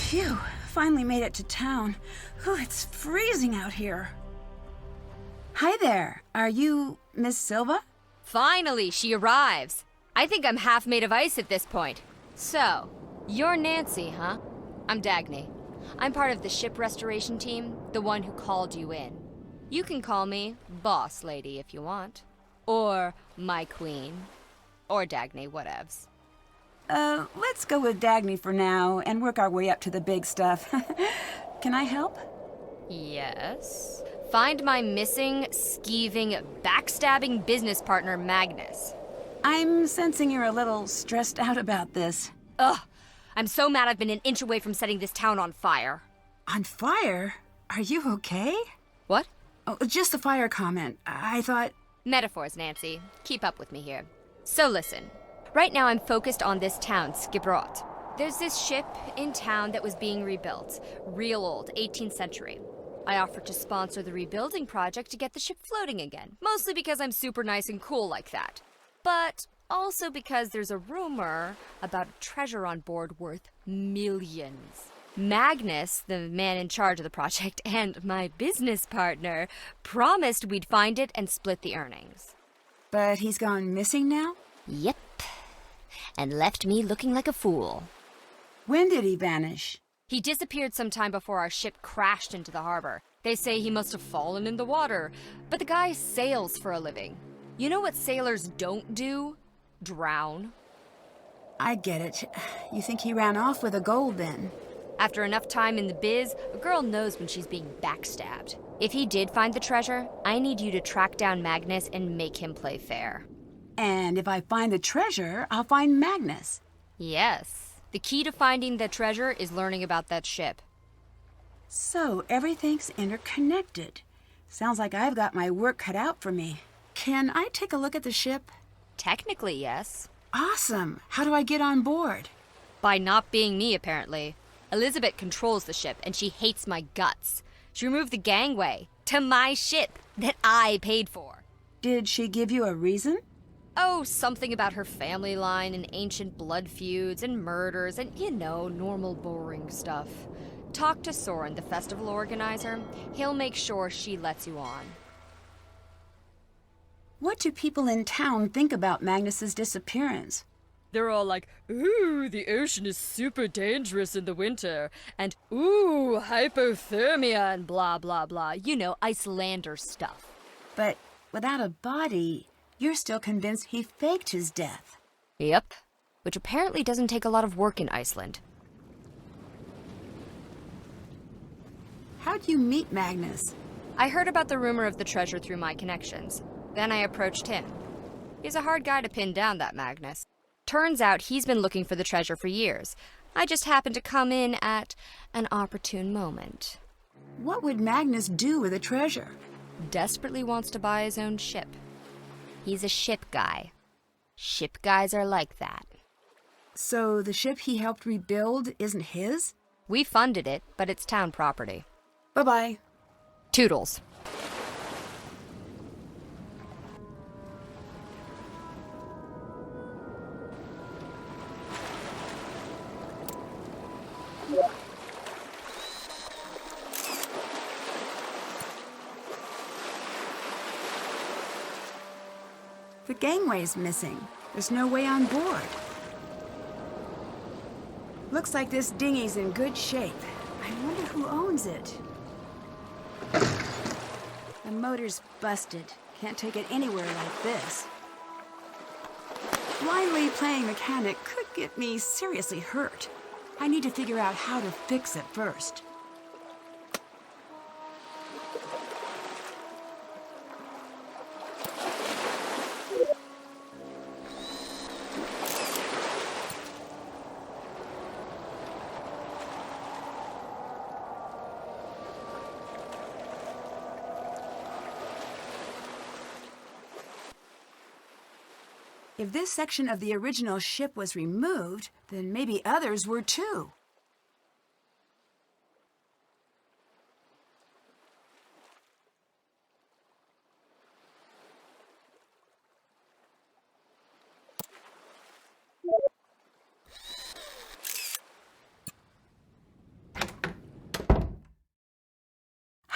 Phew, finally made it to town. Oh, it's freezing out here. Hi there, are you Miss Silva? Finally, she arrives. I think I'm half made of ice at this point. So, you're Nancy, huh? I'm Dangy. I'm part of the ship restoration team, the one who called you in. You can call me Boss Lady if you want. Or my queen. Or Dangy, whatevs. Let's go with Dangy for now and work our way up to the big stuff. Can I help? Yes. Find my missing, skeeving, backstabbing business partner, Magnus. I'm sensing you're a little stressed out about this. Ugh! I'm so mad I've been an inch away from setting this town on fire. On fire? Are you okay? What? Oh, just the fire comment. I thought... Metaphors, Nancy. Keep up with me here. So listen. Right now I'm focused on this town, Skipbrot. There's this ship in town that was being rebuilt. Real old, 18th century. I offered to sponsor the rebuilding project to get the ship floating again. Mostly because I'm super nice and cool like that. But also because there's a rumor about a treasure on board worth millions. Magnus, the man in charge of the project, and my business partner promised we'd find it and split the earnings. But he's gone missing now? Yep. And left me looking like a fool. When did he vanish? He disappeared sometime before our ship crashed into the harbor. They say he must have fallen in the water, but the guy sails for a living. You know what sailors don't do? Drown. I get it. You think he ran off with the gold then? After enough time in the biz, a girl knows when she's being backstabbed. If he did find the treasure, I need you to track down Magnus and make him play fair. And if I find the treasure, I'll find Magnus. Yes. The key to finding the treasure is learning about that ship. So everything's interconnected. Sounds like I've got my work cut out for me. Can I take a look at the ship? Technically, yes. Awesome. How do I get on board? By not being me, apparently. Elizabeth controls the ship, and she hates my guts. She removed the gangway to my ship that I paid for. Did she give you a reason? Oh, something about her family line and ancient blood feuds and murders and, normal boring stuff. Talk to Soren, the festival organizer. He'll make sure she lets you on. What do people in town think about Magnus's disappearance? They're all like, ooh, the ocean is super dangerous in the winter, and ooh, hypothermia and blah, blah, blah. Icelander stuff. But without a body, you're still convinced he faked his death. Yep, which apparently doesn't take a lot of work in Iceland. How'd you meet Magnus? I heard about the rumor of the treasure through my connections. Then I approached him. He's a hard guy to pin down, that Magnus. Turns out he's been looking for the treasure for years. I just happened to come in at an opportune moment. What would Magnus do with the treasure? Desperately wants to buy his own ship. He's a ship guy. Ship guys are like that. So the ship he helped rebuild isn't his? We funded it, but it's town property. Bye-bye. Toodles. The gangway's missing. There's no way on board. Looks like this dinghy's in good shape. I wonder who owns it. The motor's busted. Can't take it anywhere like this. Blindly playing mechanic could get me seriously hurt. I need to figure out how to fix it first. If this section of the original ship was removed, then maybe others were too.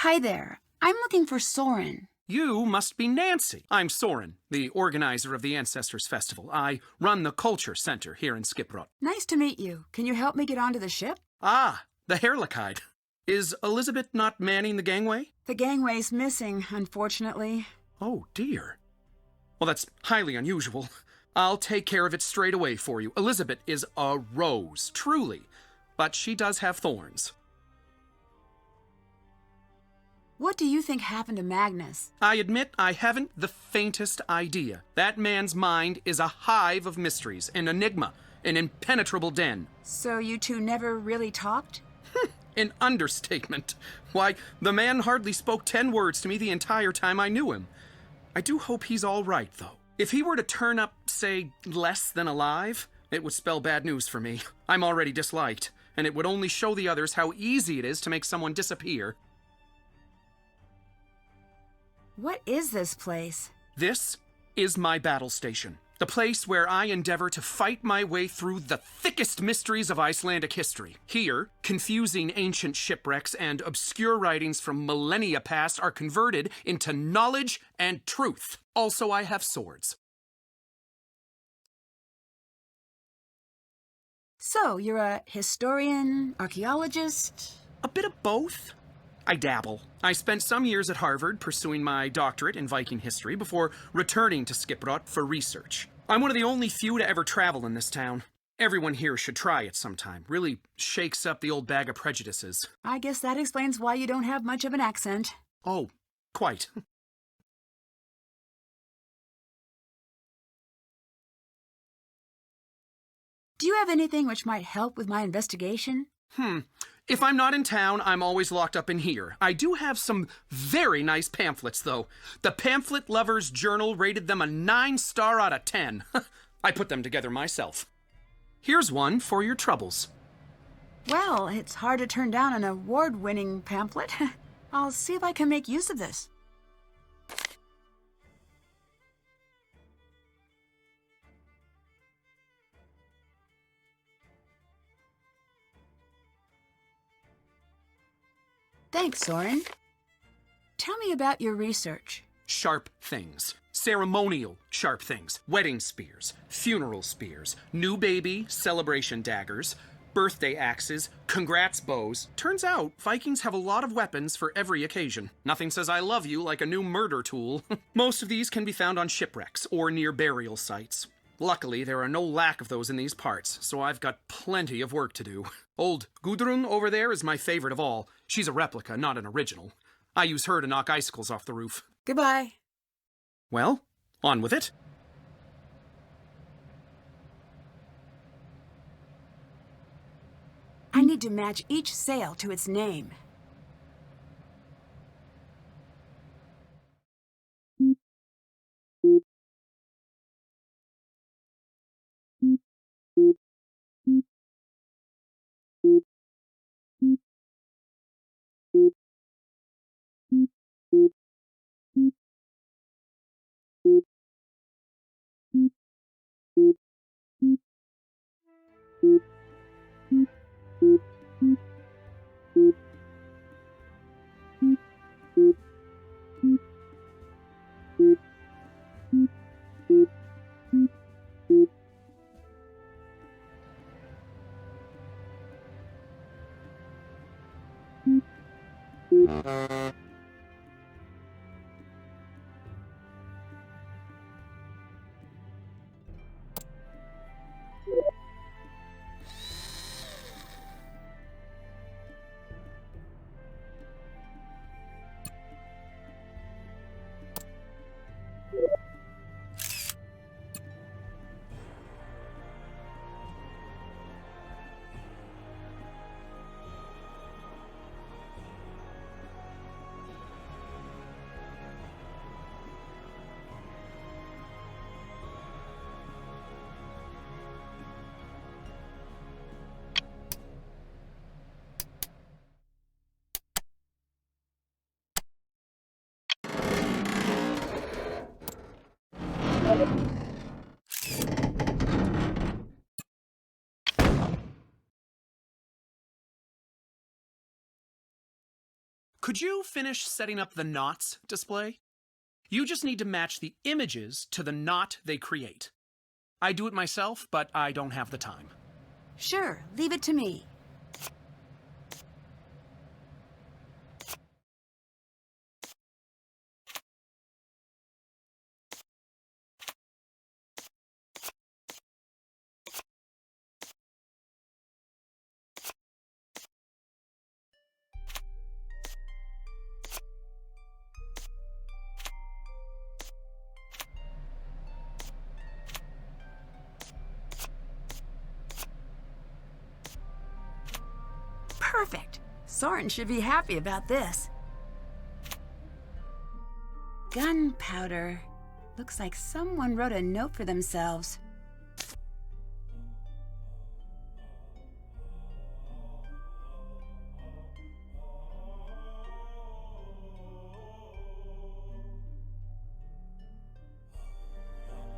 Hi there. I'm looking for Soren. You must be Nancy. I'm Soren, the organizer of the Ancestors Festival. I run the Culture Center here in Skipbrot. Nice to meet you. Can you help me get onto the ship? Ah, the Heerlijkheid. Is Elizabeth not manning the gangway? The gangway's missing, unfortunately. Oh, dear. Well, that's highly unusual. I'll take care of it straight away for you. Elizabeth is a rose, truly. But she does have thorns. What do you think happened to Magnus? I admit I haven't the faintest idea. That man's mind is a hive of mysteries, an enigma, an impenetrable den. So you two never really talked? An understatement. Why, the man hardly spoke 10 words to me the entire time I knew him. I do hope he's all right, though. If he were to turn up, say, less than alive, it would spell bad news for me. I'm already disliked, and it would only show the others how easy it is to make someone disappear. What is this place? This is my battle station. The place where I endeavor to fight my way through the thickest mysteries of Icelandic history. Here, confusing ancient shipwrecks and obscure writings from millennia past are converted into knowledge and truth. Also, I have swords. So, you're a historian, archaeologist? A bit of both. I dabble. I spent some years at Harvard pursuing my doctorate in Viking history before returning to Skipbrot for research. I'm one of the only few to ever travel in this town. Everyone here should try it sometime. Really shakes up the old bag of prejudices. I guess that explains why you don't have much of an accent. Oh, quite. Do you have anything which might help with my investigation? If I'm not in town, I'm always locked up in here. I do have some very nice pamphlets, though. The Pamphlet Lover's Journal rated them a 9-star out of 10. I put them together myself. Here's one for your troubles. Well, it's hard to turn down an award-winning pamphlet. I'll see if I can make use of this. Thanks, Soren. Tell me about your research. Sharp things. Ceremonial sharp things. Wedding spears, funeral spears, new baby celebration daggers, birthday axes, congrats bows. Turns out, Vikings have a lot of weapons for every occasion. Nothing says I love you like a new murder tool. Most of these can be found on shipwrecks or near burial sites. Luckily, there are no lack of those in these parts, so I've got plenty of work to do. Old Gudrun over there is my favorite of all. She's a replica, not an original. I use her to knock icicles off the roof. Goodbye. Well, on with it. I need to match each sail to its name. Could you finish setting up the knots display? You just need to match the images to the knot they create. I do it myself, but I don't have the time. Sure, leave it to me. Perfect. Soren should be happy about this. Gunpowder. Looks like someone wrote a note for themselves.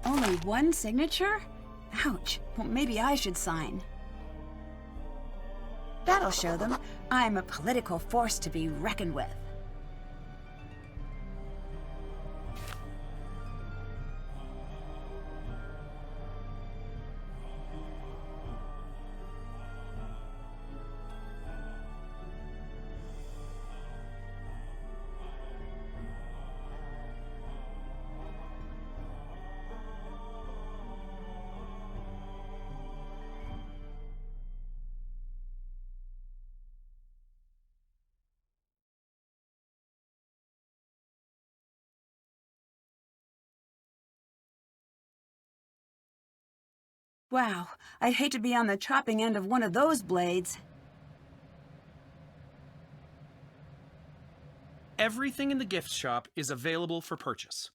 Only one signature? Ouch. Well, maybe I should sign. That'll show them I'm a political force to be reckoned with. Wow, I'd hate to be on the chopping end of one of those blades. Everything in the gift shop is available for purchase.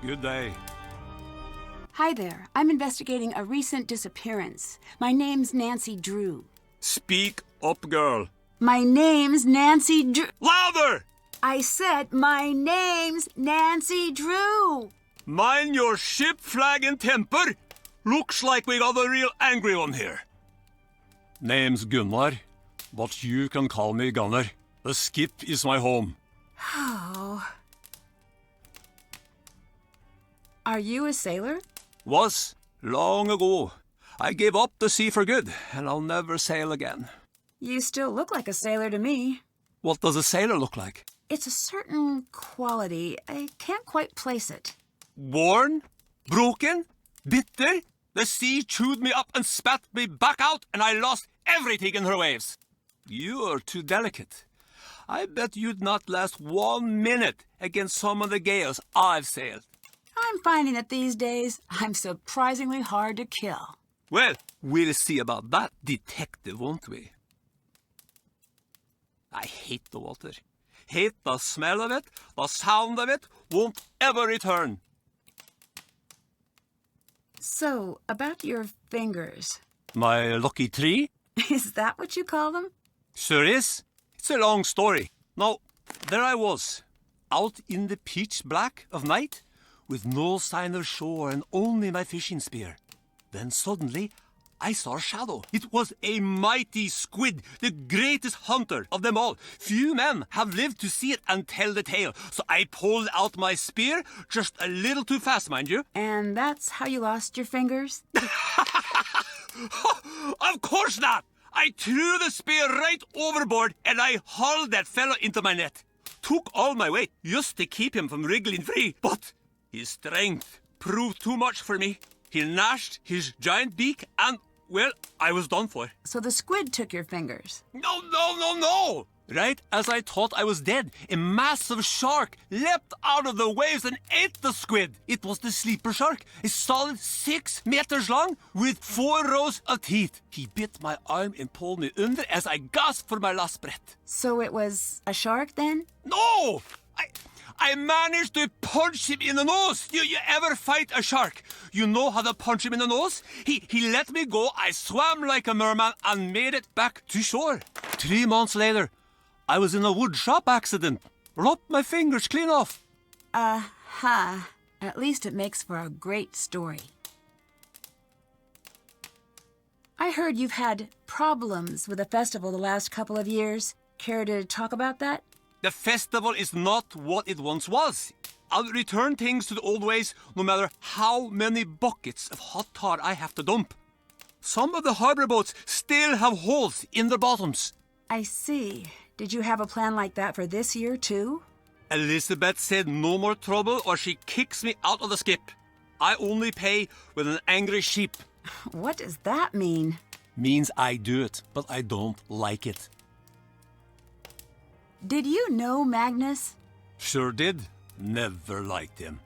Good day. Hi there. I'm investigating a recent disappearance. My name's Nancy Drew. Speak up, girl. My name's Nancy Drew. Louder! I said my name's Nancy Drew. Mind your ship, flag, and temper. Looks like we got a real angry one here. Name's Gunnar, but you can call me Gunnar. The skip is my home. Oh. Are you a sailor? Was, long ago. I gave up the sea for good, and I'll never sail again. You still look like a sailor to me. What does a sailor look like? It's a certain quality. I can't quite place it. Worn? Broken? Bitter? The sea chewed me up and spat me back out, and I lost everything in her waves. You're too delicate. I bet you'd not last 1 minute against some of the gales I've sailed. I'm finding that these days, I'm surprisingly hard to kill. Well, we'll see about that, detective, won't we? I hate the water. Hate the smell of it, the sound of it, won't ever return. So, about your fingers. My lucky tree? Is that what you call them? Sure is. It's a long story. Now, there I was, out in the pitch black of night, with no sign of shore and only my fishing spear. Then suddenly, I saw a shadow. It was a mighty squid, the greatest hunter of them all. Few men have lived to see it and tell the tale. So I pulled out my spear, just a little too fast, mind you. And that's how you lost your fingers? Of course not! I threw the spear right overboard and I hauled that fellow into my net. Took all my weight just to keep him from wriggling free, but his strength proved too much for me. He gnashed his giant beak and, well, I was done for. So the squid took your fingers? No! Right as I thought I was dead, a massive shark leapt out of the waves and ate the squid. It was the sleeper shark, a solid 6 meters long with 4 rows of teeth. He bit my arm and pulled me under as I gasped for my last breath. So it was a shark then? No! I managed to punch him in the nose. You ever fight a shark? You know how to punch him in the nose? He let me go. I swam like a merman and made it back to shore. 3 months later, I was in a wood shop accident. Lopped my fingers clean off. Aha. At least it makes for a great story. I heard you've had problems with the festival the last couple of years. Care to talk about that? The festival is not what it once was. I'll return things to the old ways no matter how many buckets of hot tar I have to dump. Some of the harbor boats still have holes in their bottoms. I see. Did you have a plan like that for this year, too? Elizabeth said no more trouble or she kicks me out of the skip. I only pay with an angry sheep. What does that mean? Means I do it, but I don't like it. Did you know Magnus? Sure did. Never liked him.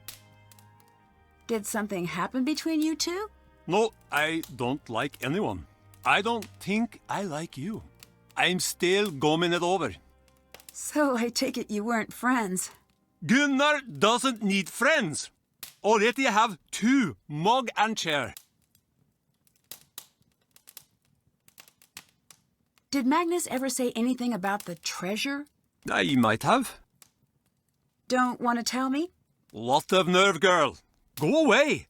Did something happen between you two? No, I don't like anyone. I don't think I like you. I'm still gumming it over. So I take it you weren't friends. Gunnar doesn't need friends. Already I have 2, mug and chair. Did Magnus ever say anything about the treasure? I might have. Don't want to tell me? Lot of nerve, girl. Go away.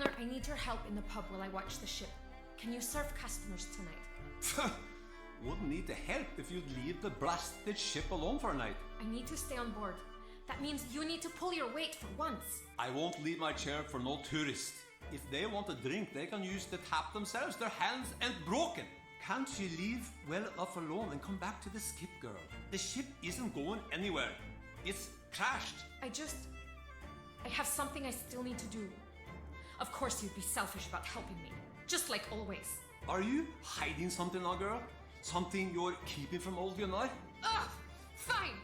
Connor, I need your help in the pub while I watch the ship. Can you serve customers tonight? Wouldn't need the help if you'd leave the blasted ship alone for a night. I need to stay on board. That means you need to pull your weight for once. I won't leave my chair for no tourist. If they want a drink, they can use the tap themselves. Their hands ain't broken. Can't you leave well enough alone and come back to the skip, girl? The ship isn't going anywhere. It's crashed. I have something I still need to do. Of course you'd be selfish about helping me. Just like always. Are you hiding something now, girl? Something you're keeping from old Gunnar? Ugh! Fine!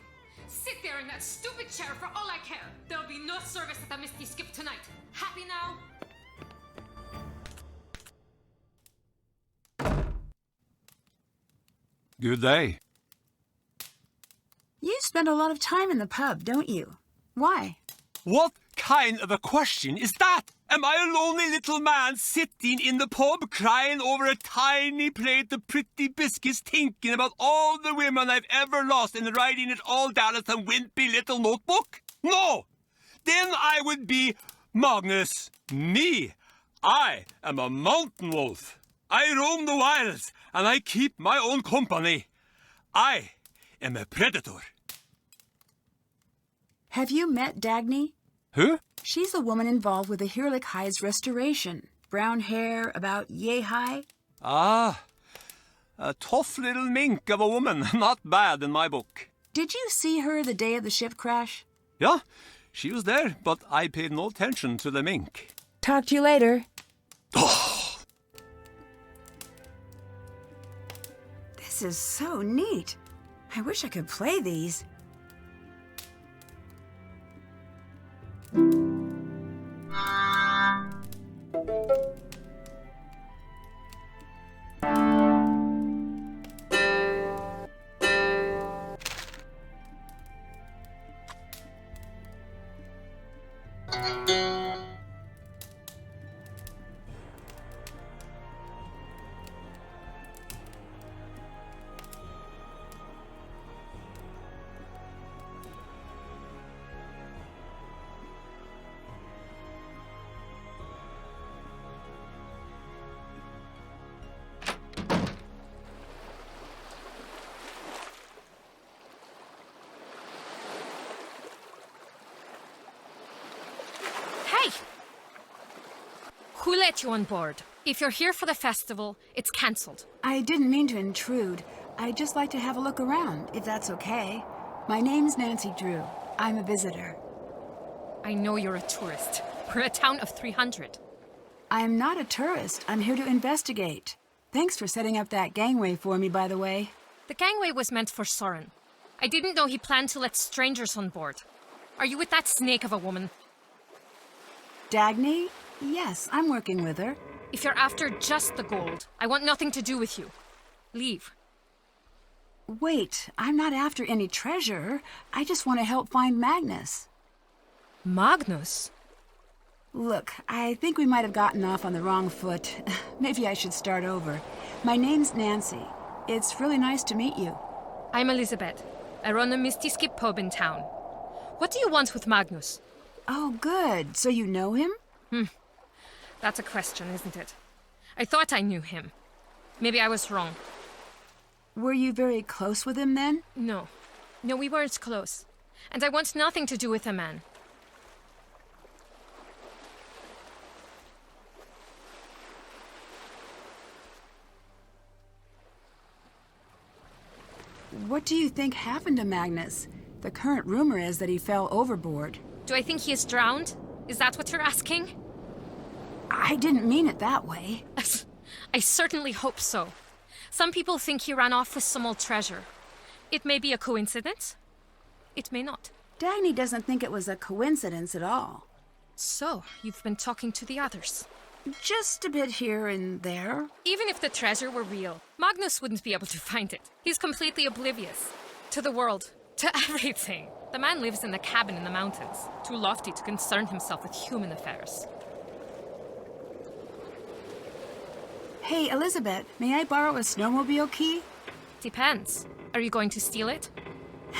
Sit there in that stupid chair for all I care. There'll be no service at the Misty Skip tonight. Happy now? Good day. You spend a lot of time in the pub, don't you? Why? What kind of a question is that? Am I a lonely little man sitting in the pub crying over a tiny plate of pretty biscuits thinking about all the women I've ever lost and writing it all down in some wimpy little notebook? No! Then I would be Magnus. Me. I am a mountain wolf. I roam the wilds and I keep my own company. I am a predator. Have you met Dangy? Who? She's the woman involved with the Heerlijkheid's restoration. Brown hair, about yay high. Ah, a tough little mink of a woman. Not bad in my book. Did you see her the day of the ship crash? Yeah, she was there, but I paid no attention to the mink. Talk to you later. This is so neat. I wish I could play these. Hey! Who let you on board? If you're here for the festival, it's cancelled. I didn't mean to intrude. I'd just like to have a look around, if that's okay. My name's Nancy Drew. I'm a visitor. I know you're a tourist. We're a town of 300. I'm not a tourist. I'm here to investigate. Thanks for setting up that gangway for me, by the way. The gangway was meant for Soren. I didn't know he planned to let strangers on board. Are you with that snake of a woman? Dangy? Yes, I'm working with her. If you're after just the gold, I want nothing to do with you. Leave. Wait, I'm not after any treasure. I just want to help find Magnus. Magnus? Look, I think we might have gotten off on the wrong foot. Maybe I should start over. My name's Nancy. It's really nice to meet you. I'm Elizabeth. I run a Misty Skip pub in town. What do you want with Magnus? Oh, good. So you know him? That's a question, isn't it? I thought I knew him. Maybe I was wrong. Were you very close with him then? No, we weren't close. And I want nothing to do with a man. What do you think happened to Magnus? The current rumor is that he fell overboard. Do I think he is drowned? Is that what you're asking? I didn't mean it that way. I certainly hope so. Some people think he ran off with some old treasure. It may be a coincidence. It may not. Dangy doesn't think it was a coincidence at all. So, you've been talking to the others. Just a bit here and there. Even if the treasure were real, Magnus wouldn't be able to find it. He's completely oblivious. To the world. To everything. The man lives in a cabin in the mountains, too lofty to concern himself with human affairs. Hey, Elizabeth, may I borrow a snowmobile key? Depends. Are you going to steal it?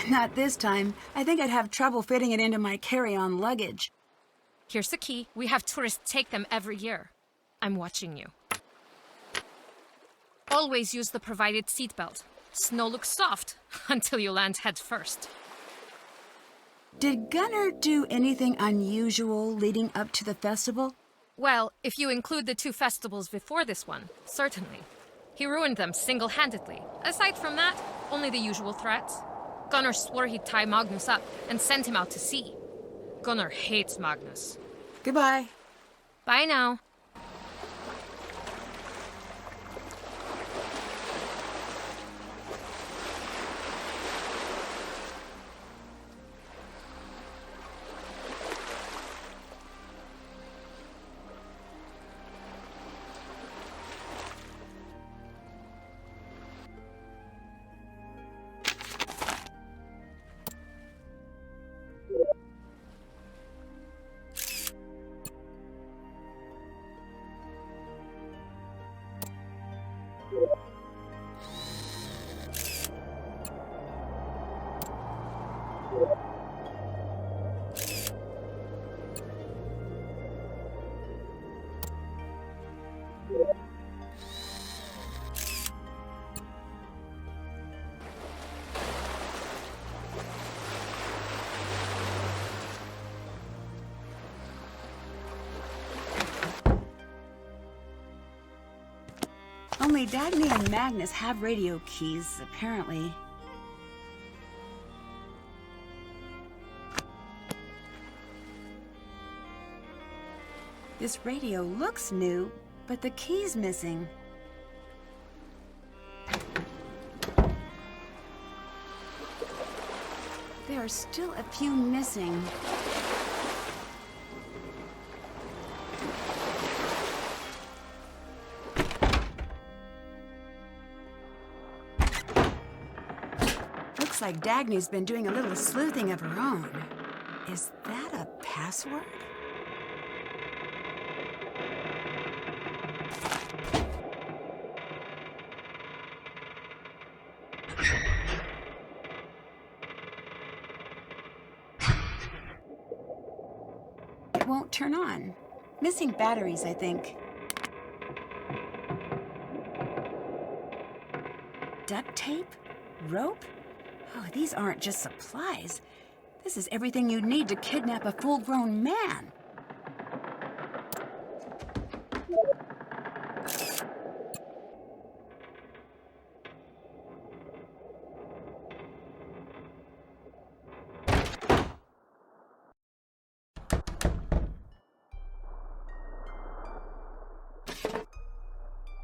Not this time. I think I'd have trouble fitting it into my carry-on luggage. Here's the key. We have tourists take them every year. I'm watching you. Always use the provided seatbelt. Snow looks soft until you land head first. Did Gunnar do anything unusual leading up to the festival? Well, if you include the 2 festivals before this one, certainly. He ruined them single-handedly. Aside from that, only the usual threats. Gunnar swore he'd tie Magnus up and send him out to sea. Gunnar hates Magnus. Goodbye. Bye now. Only Dangy and Magnus have radio keys, apparently. This radio looks new, but the key's missing. There are still a few missing. Looks like Dagny's been doing a little sleuthing of her own. Is that a password? It won't turn on. Missing batteries, I think. Duct tape? Rope? Oh, these aren't just supplies. This is everything you'd need to kidnap a full-grown man.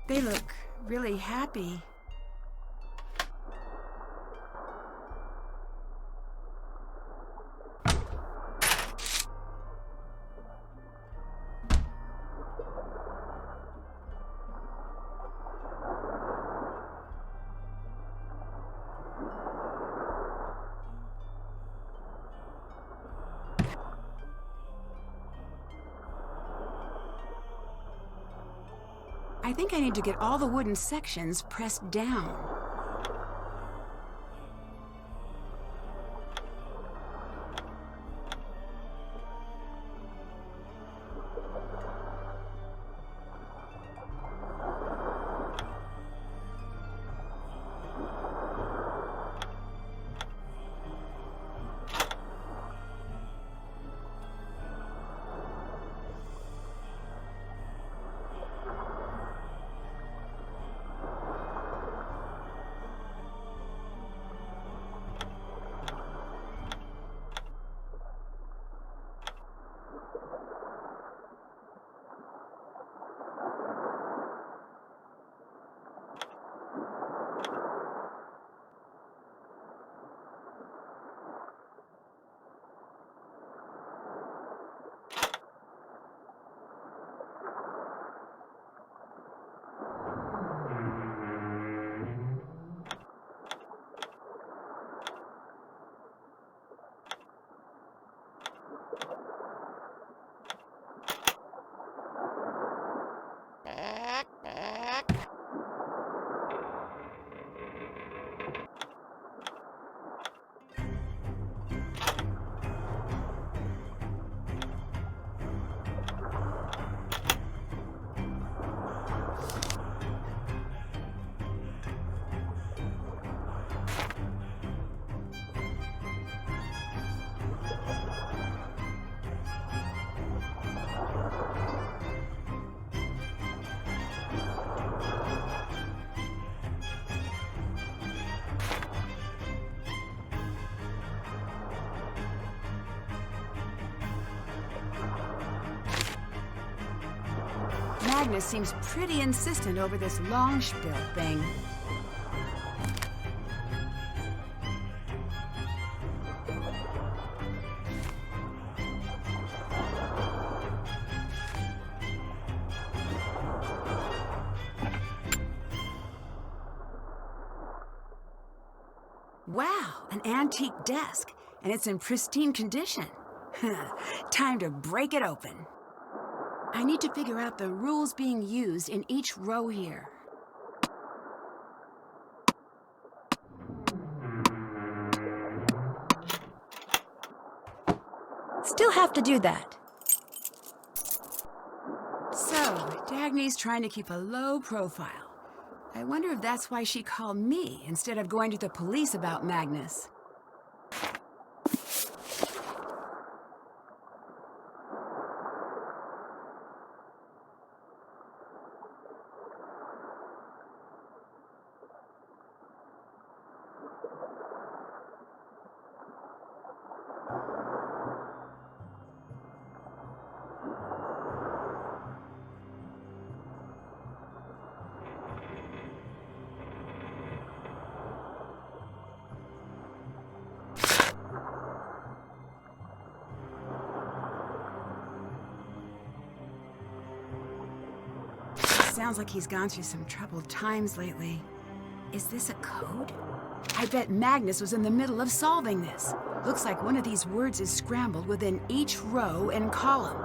They look really happy. I think I need to get all the wooden sections pressed down. Magnus seems pretty insistent over this long spiel thing. Wow, an antique desk, and it's in pristine condition. Time to break it open. I need to figure out the rules being used in each row here. Still have to do that. So, Dagny's trying to keep a low profile. I wonder if that's why she called me instead of going to the police about Magnus. Sounds like he's gone through some troubled times lately. Is this a code? I bet Magnus was in the middle of solving this. Looks like one of these words is scrambled within each row and column.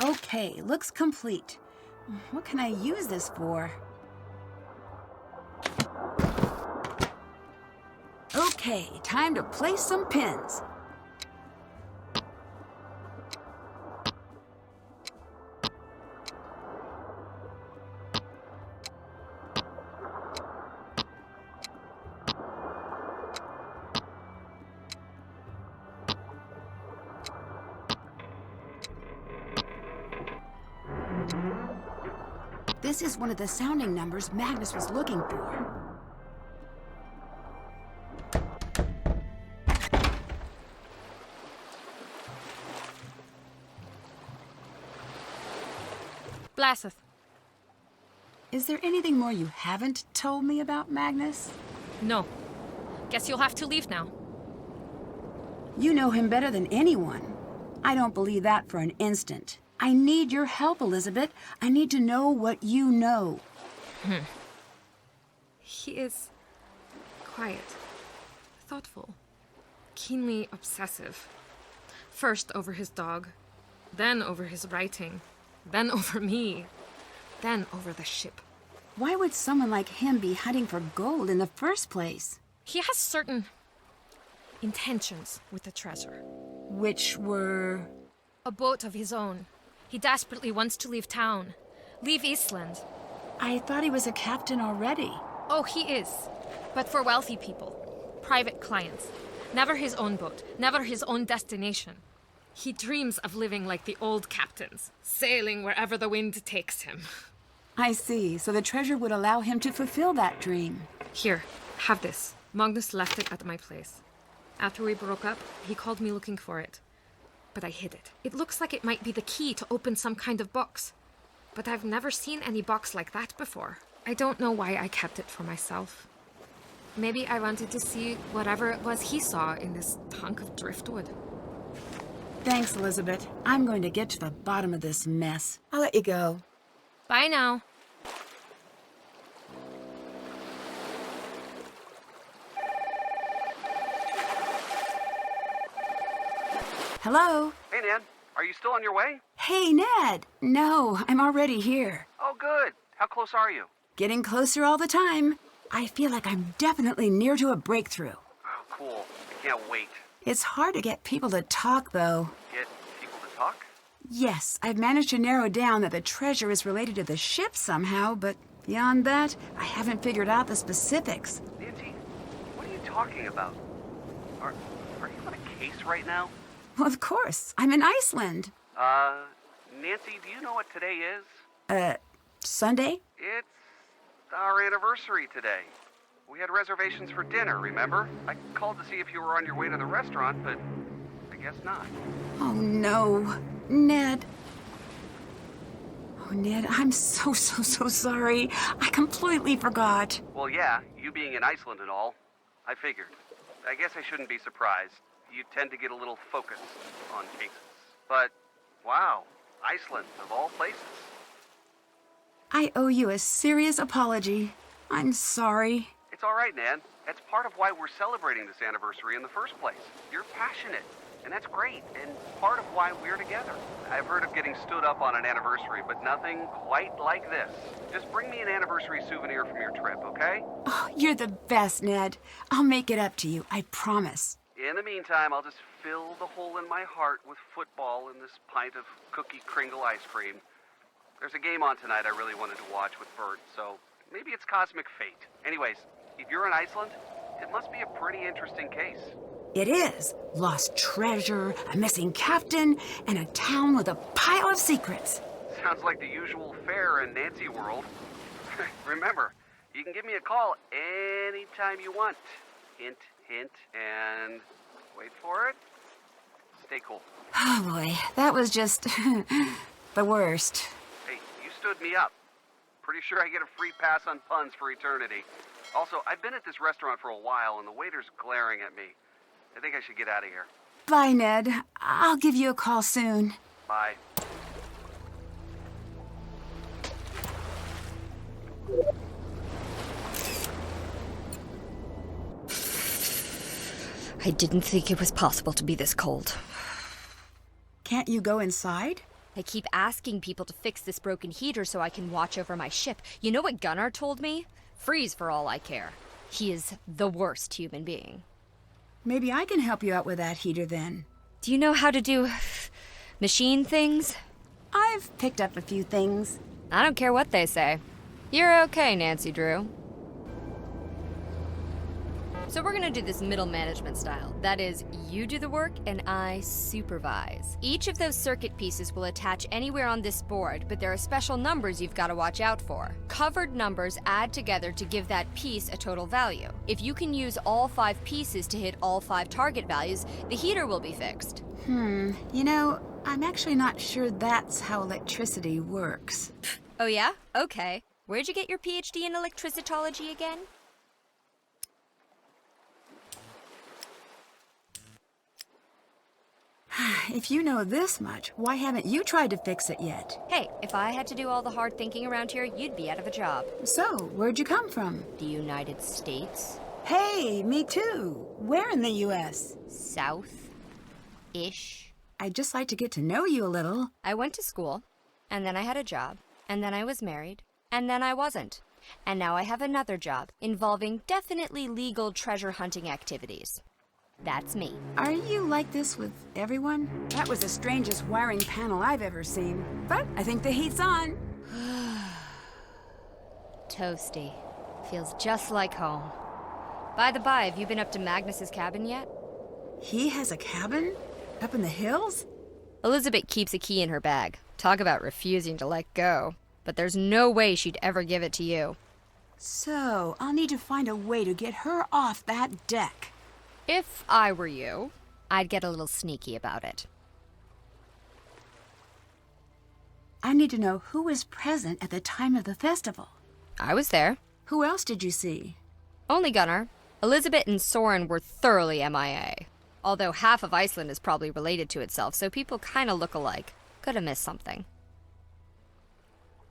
Okay, looks complete. What can I use this for? Okay, time to place some pins. This is one of the sounding numbers Magnus was looking for. Blesseth. Is there anything more you haven't told me about Magnus? No. Guess you'll have to leave now. You know him better than anyone. I don't believe that for an instant. I need your help, Elizabeth. I need to know what you know. He is quiet, thoughtful, keenly obsessive. First over his dog, then over his writing, then over me, then over the ship. Why would someone like him be hunting for gold in the first place? He has certain intentions with the treasure. Which were... A boat of his own. He desperately wants to leave town. Leave Iceland. I thought he was a captain already. Oh, he is. But for wealthy people. Private clients. Never his own boat. Never his own destination. He dreams of living like the old captains. Sailing wherever the wind takes him. I see. So the treasure would allow him to fulfill that dream. Here, have this. Magnus left it at my place. After we broke up, he called me looking for it. But I hid it. It looks like it might be the key to open some kind of box. But I've never seen any box like that before. I don't know why I kept it for myself. Maybe I wanted to see whatever it was he saw in this hunk of driftwood. Thanks, Elizabeth. I'm going to get to the bottom of this mess. I'll let you go. Bye now. Hello? Hey, Ned. Are you still on your way? Hey, Ned. No, I'm already here. Oh, good. How close are you? Getting closer all the time. I feel like I'm definitely near to a breakthrough. Oh, cool. I can't wait. It's hard to get people to talk, though. Get people to talk? Yes, I've managed to narrow down that the treasure is related to the ship somehow, but beyond that, I haven't figured out the specifics. Nancy, what are you talking about? Are you on a case right now? Well, of course. I'm in Iceland. Nancy, do you know what today is? Sunday? It's our anniversary today. We had reservations for dinner, remember? I called to see if you were on your way to the restaurant, but I guess not. Oh, no. Ned. Oh, Ned, I'm so sorry. I completely forgot. Well, yeah, you being in Iceland and all. I figured. I guess I shouldn't be surprised. You tend to get a little focused on cases. But, wow, Iceland, of all places. I owe you a serious apology. I'm sorry. It's all right, Nan. That's part of why we're celebrating this anniversary in the first place. You're passionate, and that's great, and part of why we're together. I've heard of getting stood up on an anniversary, but nothing quite like this. Just bring me an anniversary souvenir from your trip, okay? Oh, you're the best, Ned. I'll make it up to you, I promise. In the meantime, I'll just fill the hole in my heart with football and this pint of cookie kringle ice cream. There's a game on tonight I really wanted to watch with Bert, so maybe it's cosmic fate. Anyways, if you're in Iceland, it must be a pretty interesting case. It is. Lost treasure, a missing captain, and a town with a pile of secrets. Sounds like the usual fare in Nancy world. Remember, you can give me a call anytime you want. Hint, hint, and wait for it. Stay cool. Oh boy, that was just the worst. Hey, you stood me up. Pretty sure I get a free pass on puns for eternity. Also, I've been at this restaurant for a while and the waiter's glaring at me. I think I should get out of here. Bye, Ned. I'll give you a call soon. Bye. I didn't think it was possible to be this cold. Can't you go inside? I keep asking people to fix this broken heater so I can watch over my ship. You know what Gunnar told me? Freeze for all I care. He is the worst human being. Maybe I can help you out with that heater then. Do you know how to do machine things? I've picked up a few things. I don't care what they say. You're okay, Nancy Drew. So we're gonna do this middle management style. That is, you do the work and I supervise. Each of those circuit pieces will attach anywhere on this board, but there are special numbers you've got to watch out for. Covered numbers add together to give that piece a total value. If you can use all 5 pieces to hit all 5 target values, the heater will be fixed. You know, I'm actually not sure that's how electricity works. Oh yeah? Okay. Where'd you get your PhD in electricitology again? If you know this much, why haven't you tried to fix it yet? Hey, if I had to do all the hard thinking around here, you'd be out of a job. So, where'd you come from? The United States? Hey, me too. Where in the U.S.? South-ish. I'd just like to get to know you a little. I went to school, and then I had a job, and then I was married, and then I wasn't. And now I have another job involving definitely legal treasure hunting activities. That's me. Are you like this with everyone? That was the strangest wiring panel I've ever seen. But I think the heat's on. Toasty. Feels just like home. By the by, have you been up to Magnus's cabin yet? He has a cabin? Up in the hills? Elizabeth keeps a key in her bag. Talk about refusing to let go. But there's no way she'd ever give it to you. So, I'll need to find a way to get her off that deck. If I were you, I'd get a little sneaky about it. I need to know who was present at the time of the festival. I was there. Who else did you see? Only Gunnar. Elizabeth and Soren were thoroughly MIA. Although half of Iceland is probably related to itself, so people kinda look alike. Could have missed something.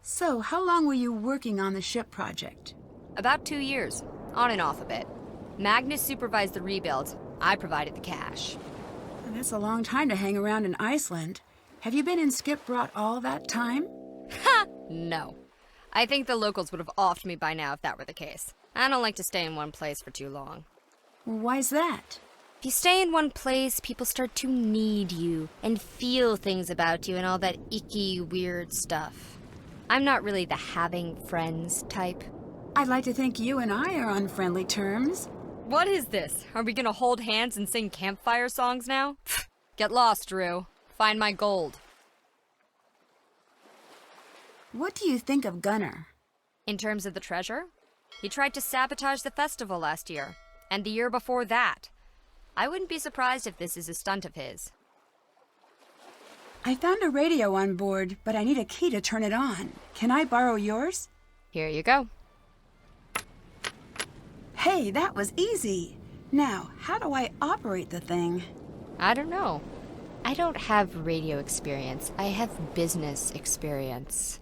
So, how long were you working on the ship project? About 2 years. On and off a bit. Magnus supervised the rebuild. I provided the cash. That's a long time to hang around in Iceland. Have you been in Skipbrot all that time? Ha! No. I think the locals would have offed me by now if that were the case. I don't like to stay in one place for too long. Why's that? If you stay in one place, people start to need you and feel things about you and all that icky, weird stuff. I'm not really the having friends type. I'd like to think you and I are on friendly terms. What is this? Are we gonna hold hands and sing campfire songs now? Get lost, Drew. Find my gold. What do you think of Gunnar? In terms of the treasure? He tried to sabotage the festival last year, and the year before that. I wouldn't be surprised if this is a stunt of his. I found a radio on board, but I need a key to turn it on. Can I borrow yours? Here you go. Hey, that was easy. Now, how do I operate the thing? I don't know. I don't have radio experience. I have business experience.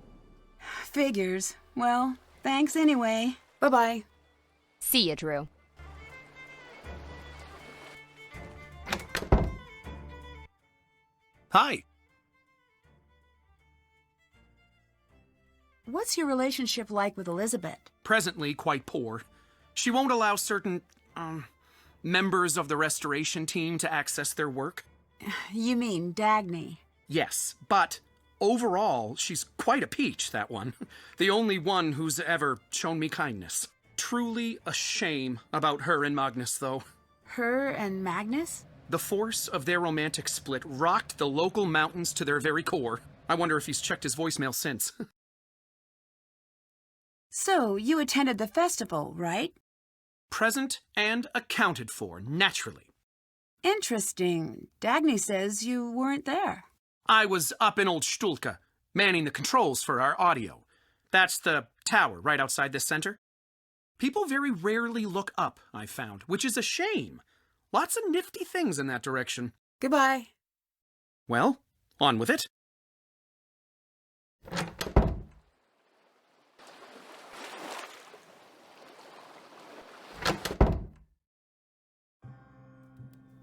Figures. Well, thanks anyway. Bye-bye. See ya, Drew. Hi. What's your relationship like with Elizabeth? Presently quite poor. She won't allow certain, members of the restoration team to access their work. You mean Dangy? Yes, but overall, she's quite a peach, that one. The only one who's ever shown me kindness. Truly a shame about her and Magnus, though. Her and Magnus? The force of their romantic split rocked the local mountains to their very core. I wonder if he's checked his voicemail since. So, you attended the festival, right? Present and accounted for, naturally. Interesting. Dangy says you weren't there. I was up in Old Stulka, manning the controls for our audio. That's the tower right outside this center. People very rarely look up, I found, which is a shame. Lots of nifty things in that direction. Goodbye. Well, on with it.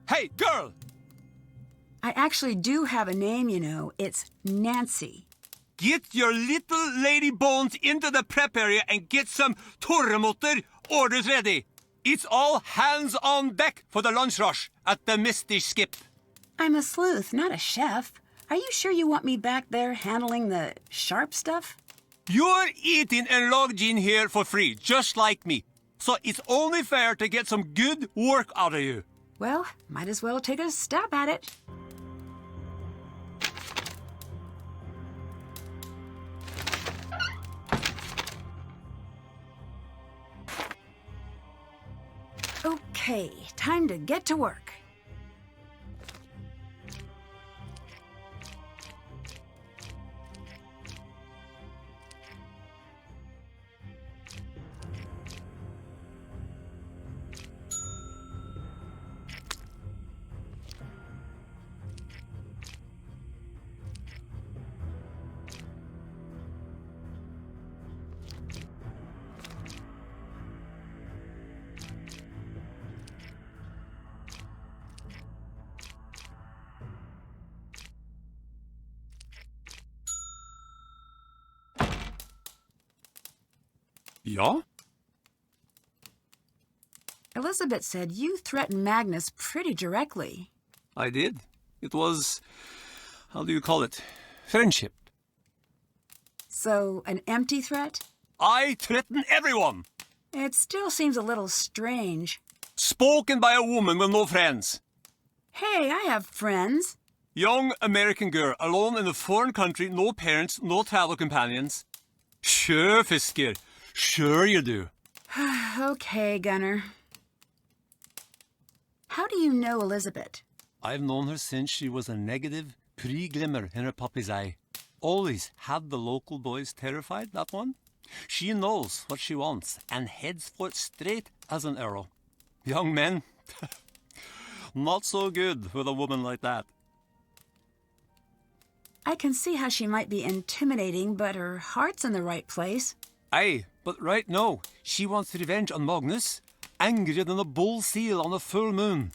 Hey, girl! I actually do have a name, you know. It's Nancy. Get your little lady bones into the prep area and get some torremotter orders ready. It's all hands on deck for the lunch rush at the Misty Skip. I'm a sleuth, not a chef. Are you sure you want me back there handling the sharp stuff? You're eating and lodging here for free, just like me. So it's only fair to get some good work out of you. Well, might as well take a stab at it. Okay, time to get to work. Ja? Elizabeth said you threatened Magnus pretty directly. I did. It was, how do you call it? Friendship. So, an empty threat? I threaten everyone. It still seems a little strange. Spoken by a woman with no friends. Hey, I have friends. Young American girl, alone in a foreign country, no parents, no travel companions. Sure, Fisker. Sure you do. Okay, Gunner. How do you know Elizabeth? I've known her since she was a negative pre-glimmer in her puppy's eye. Always had the local boys terrified, that one. She knows what she wants and heads for it straight as an arrow. Young men, not so good with a woman like that. I can see how she might be intimidating, but her heart's in the right place. Aye, but right now, she wants revenge on Magnus, angrier than a bull seal on a full moon.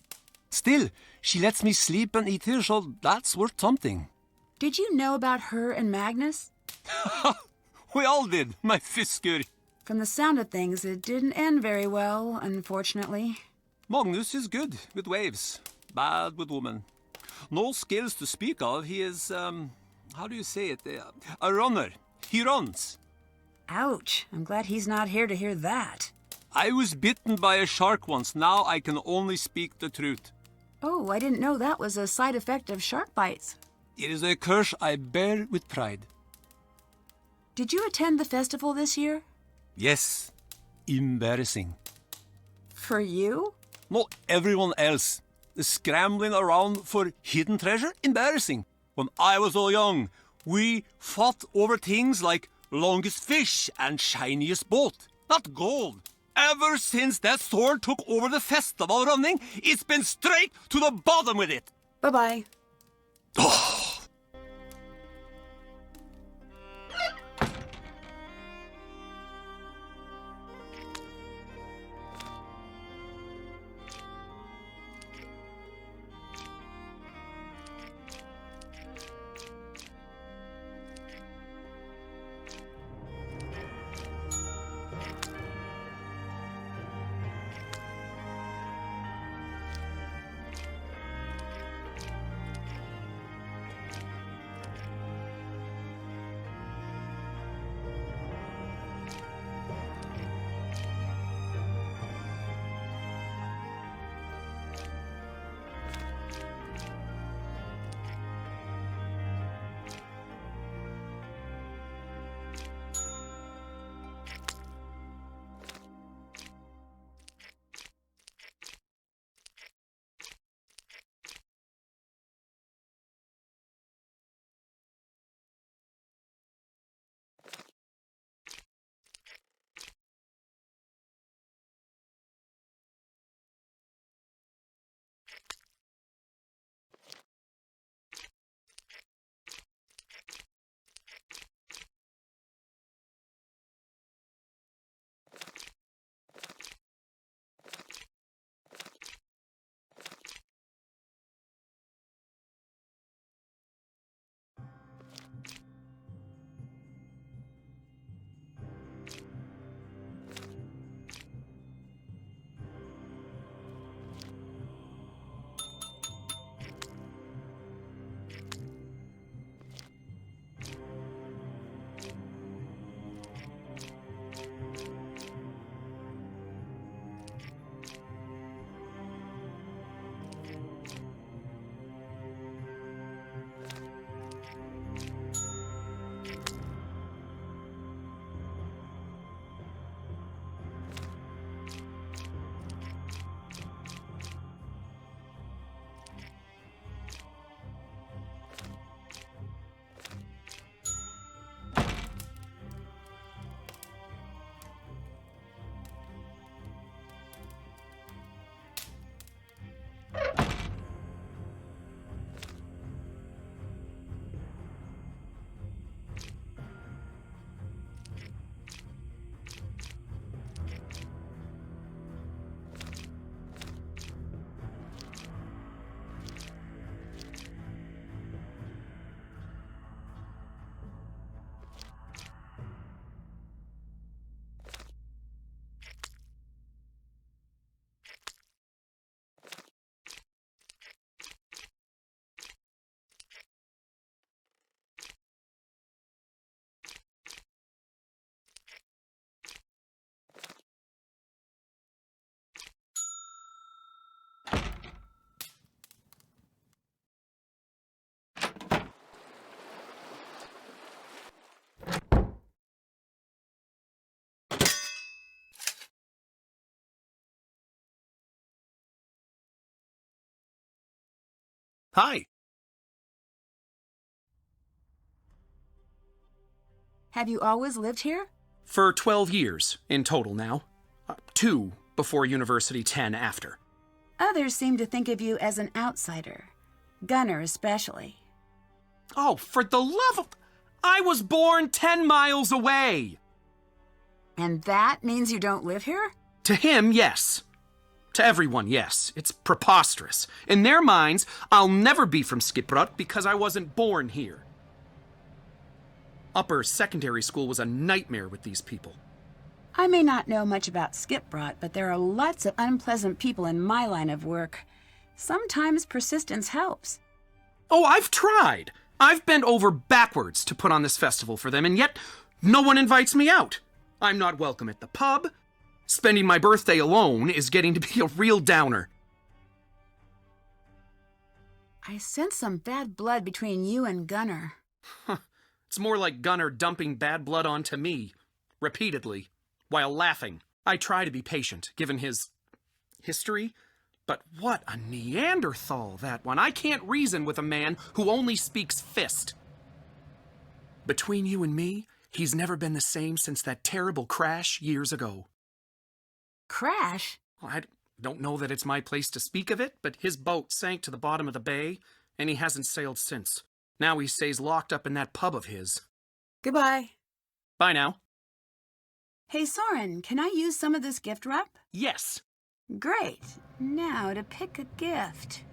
Still, she lets me sleep and eat her, so that's worth something. Did you know about her and Magnus? We all did, my Fisker. From the sound of things, it didn't end very well, unfortunately. Magnus is good with waves, bad with women. No skills to speak of. He is, how do you say it? A runner. He runs. Ouch. I'm glad he's not here to hear that. I was bitten by a shark once. Now I can only speak the truth. Oh, I didn't know that was a side effect of shark bites. It is a curse I bear with pride. Did you attend the festival this year? Yes. Embarrassing. For you? Not everyone else. The scrambling around for hidden treasure? Embarrassing. When I was all young, we fought over things like longest fish and shiniest boat. Not gold. Ever since that sword took over the festival running, it's been straight to the bottom with it. Bye-bye. Oh. Hi. Have you always lived here? For 12 years in total now. 2 before university, 10 after. Others seem to think of you as an outsider. Gunnar especially. Oh, for the love of... I was born 10 miles away! And that means you don't live here? To him, yes. To everyone, yes. It's preposterous. In their minds, I'll never be from Skipbrot because I wasn't born here. Upper secondary school was a nightmare with these people. I may not know much about Skipbrot, but there are lots of unpleasant people in my line of work. Sometimes persistence helps. Oh, I've tried. I've bent over backwards to put on this festival for them, and yet no one invites me out. I'm not welcome at the pub. Spending my birthday alone is getting to be a real downer. I sense some bad blood between you and Gunnar. It's more like Gunnar dumping bad blood onto me, repeatedly, while laughing. I try to be patient, given his history, but what a Neanderthal, that one. I can't reason with a man who only speaks fist. Between you and me, he's never been the same since that terrible crash years ago. Crash? Well, I don't know that it's my place to speak of it, but his boat sank to the bottom of the bay, and he hasn't sailed since. Now he stays locked up in that pub of his. Goodbye. Bye now. Hey, Soren, can I use some of this gift wrap? Yes. Great. Now to pick a gift.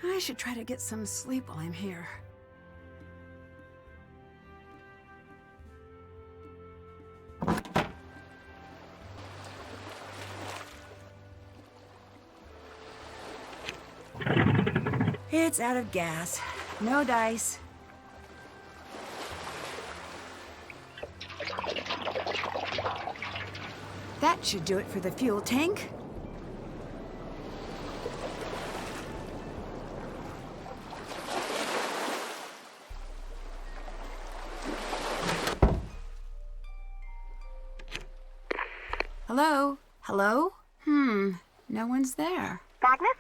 I should try to get some sleep while I'm here. It's out of gas. No dice. That should do it for the fuel tank. Hello? Hello? No one's there. Magnus?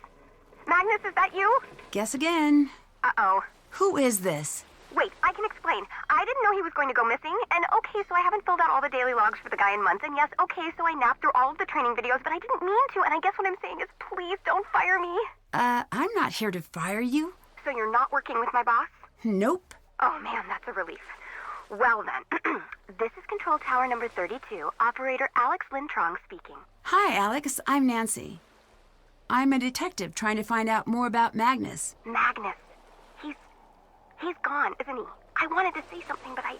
Magnus, is that you? Guess again. Uh-oh. Who is this? Wait, I can explain. I didn't know he was going to go missing, and okay, so I haven't filled out all the daily logs for the guy in months, and yes, okay, so I napped through all of the training videos, but I didn't mean to, and I guess what I'm saying is please don't fire me. I'm not here to fire you. So you're not working with my boss? Nope. Oh man, that's a relief. Well then, this is Control Tower number 32, Operator Alex Lintrong speaking. Hi, Alex. I'm Nancy. I'm a detective trying to find out more about Magnus. Magnus. He's gone, isn't he? I wanted to say something, but I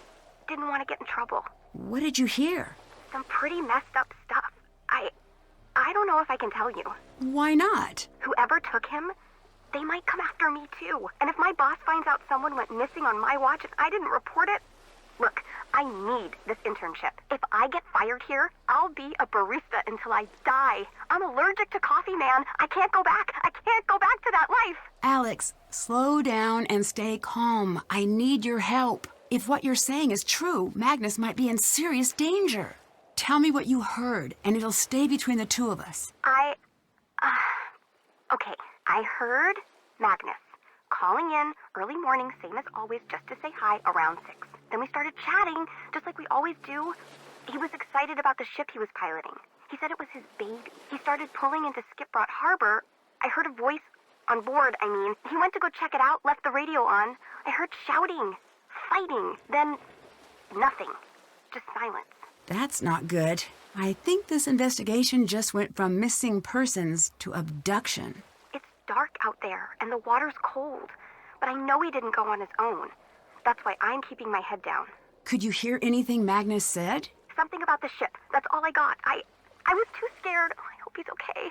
didn't want to get in trouble. What did you hear? Some pretty messed up stuff. I don't know if I can tell you. Why not? Whoever took him, they might come after me too. And if my boss finds out someone went missing on my watch and I didn't report it, look, I need this internship. If I get fired here, I'll be a barista until I die. I'm allergic to coffee, man. I can't go back. I can't go back to that life. Alex, slow down and stay calm. I need your help. If what you're saying is true, Magnus might be in serious danger. Tell me what you heard, and it'll stay between the two of us. Okay, I heard Magnus calling in early morning, same as always, just to say hi around 6. Then we started chatting, just like we always do. He was excited about the ship he was piloting. He said it was his baby. He started pulling into Skipbrot Harbor. I heard a voice on board, He went to go check it out, left the radio on. I heard shouting, fighting, then nothing. Just silence. That's not good. I think this investigation just went from missing persons to abduction. It's dark out there, and the water's cold. But I know he didn't go on his own. That's why I'm keeping my head down. Could you hear anything Magnus said? Something about the ship. That's all I got. I was too scared. Oh, I hope he's okay.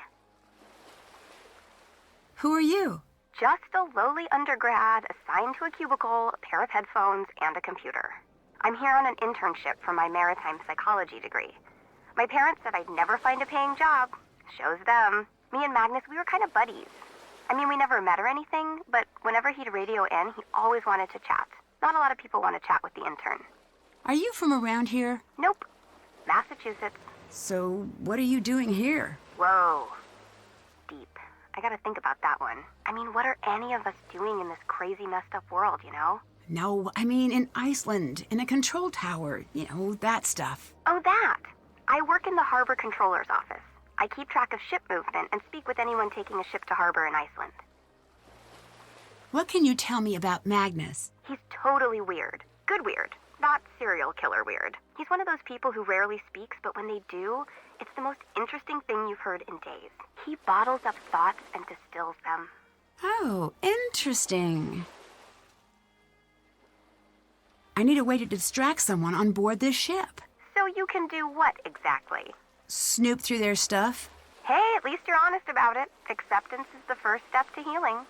Who are you? Just a lowly undergrad assigned to a cubicle, a pair of headphones, and a computer. I'm here on an internship for my maritime psychology degree. My parents said I'd never find a paying job. Shows them. Me and Magnus, we were kind of buddies. We never met or anything, but whenever he'd radio in, he always wanted to chat. Not a lot of people want to chat with the intern. Are you from around here? Nope. Massachusetts. So, what are you doing here? Whoa. Deep. I gotta think about that one. What are any of us doing in this crazy messed up world, you know? No, in Iceland, in a control tower, that stuff. Oh, that. I work in the harbor controller's office. I keep track of ship movement and speak with anyone taking a ship to harbor in Iceland. What can you tell me about Magnus? He's totally weird. Good weird. Not serial killer weird. He's one of those people who rarely speaks, but when they do, it's the most interesting thing you've heard in days. He bottles up thoughts and distills them. Oh, interesting. I need a way to distract someone on board this ship. So you can do what exactly? Snoop through their stuff? Hey, at least you're honest about it. Acceptance is the first step to healing.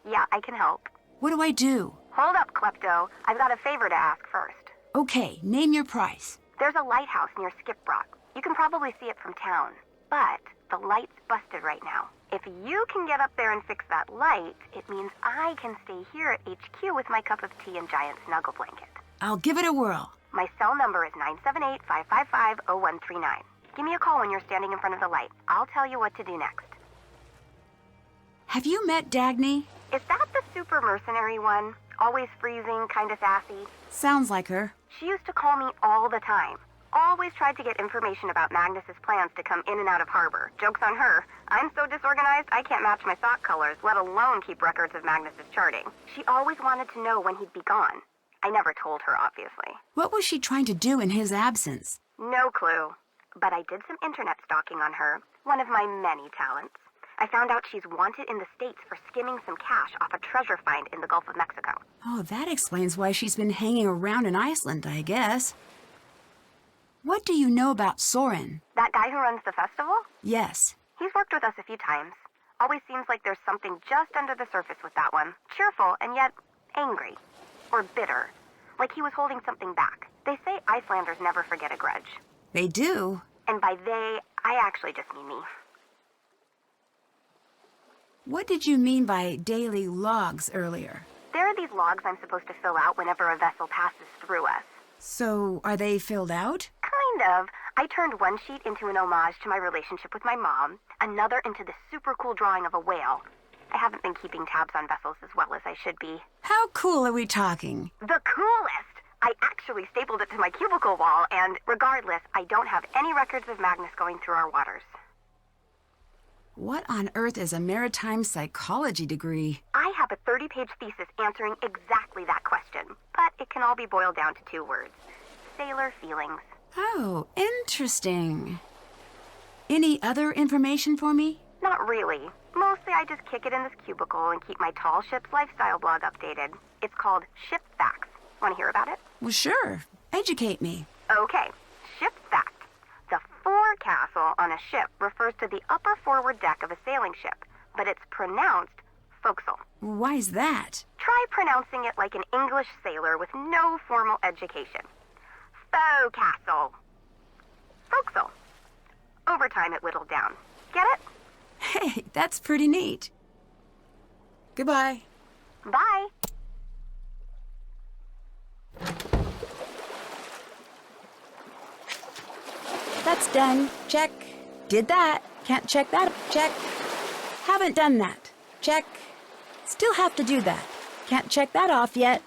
Yeah, I can help. What do I do? Hold up, Klepto. I've got a favor to ask first. Okay, name your price. There's a lighthouse near Skipbrot. You can probably see it from town. But the light's busted right now. If you can get up there and fix that light, it means I can stay here at HQ with my cup of tea and giant snuggle blanket. I'll give it a whirl. My cell number is 978-555-0139. Give me a call when you're standing in front of the light. I'll tell you what to do next. Have you met Dangy? Is that the super mercenary one? Always freezing, kinda sassy? Sounds like her. She used to call me all the time. Always tried to get information about Magnus's plans to come in and out of harbor. Joke's on her. I'm so disorganized, I can't match my sock colors, let alone keep records of Magnus's charting. She always wanted to know when he'd be gone. I never told her, obviously. What was she trying to do in his absence? No clue. But I did some internet stalking on her, one of my many talents. I found out she's wanted in the States for skimming some cash off a treasure find in the Gulf of Mexico. Oh, that explains why she's been hanging around in Iceland, I guess. What do you know about Soren? That guy who runs the festival? Yes. He's worked with us a few times. Always seems like there's something just under the surface with that one. Cheerful and yet angry. Or bitter. Like he was holding something back. They say Icelanders never forget a grudge. They do? And by they, I actually just mean me. What did you mean by daily logs earlier? There are these logs I'm supposed to fill out whenever a vessel passes through us. So, are they filled out? Kind of. I turned one sheet into an homage to my relationship with my mom, another into the super cool drawing of a whale. I haven't been keeping tabs on vessels as well as I should be. How cool are we talking? The coolest! I actually stapled it to my cubicle wall, and regardless, I don't have any records of Magnus going through our waters. What on earth is a maritime psychology degree? I have a 30-page thesis answering exactly that question, but it can all be boiled down to 2 words. Sailor feelings. Oh, interesting. Any other information for me? Not really. Mostly I just kick it in this cubicle and keep my tall ship's lifestyle blog updated. It's called Ship Facts. Want to hear about it? Well, sure. Educate me. Okay. Ship Fact. The forecastle on a ship refers to the upper forward deck of a sailing ship, but it's pronounced forecastle. Why's that? Try pronouncing it like an English sailor with no formal education. Forecastle. Forecastle. Over time it whittled down. Get it? Hey, that's pretty neat. Goodbye. Bye. That's done. Check. Did that. Can't check that. Check. Haven't done that. Check. Still have to do that. Can't check that off yet.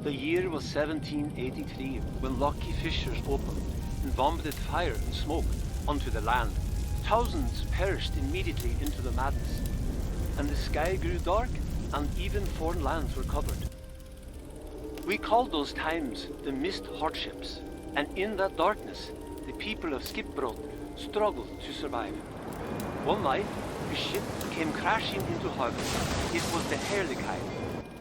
The year was 1783 when lucky fissures opened and vomited fire and smoke onto the land. Thousands perished immediately into the madness, and the sky grew dark and even foreign lands were covered. We called those times the mist hardships, and in that darkness the people of Skipbrot struggled to survive. One night a ship came crashing into harbor. It was the Heerlijkheid.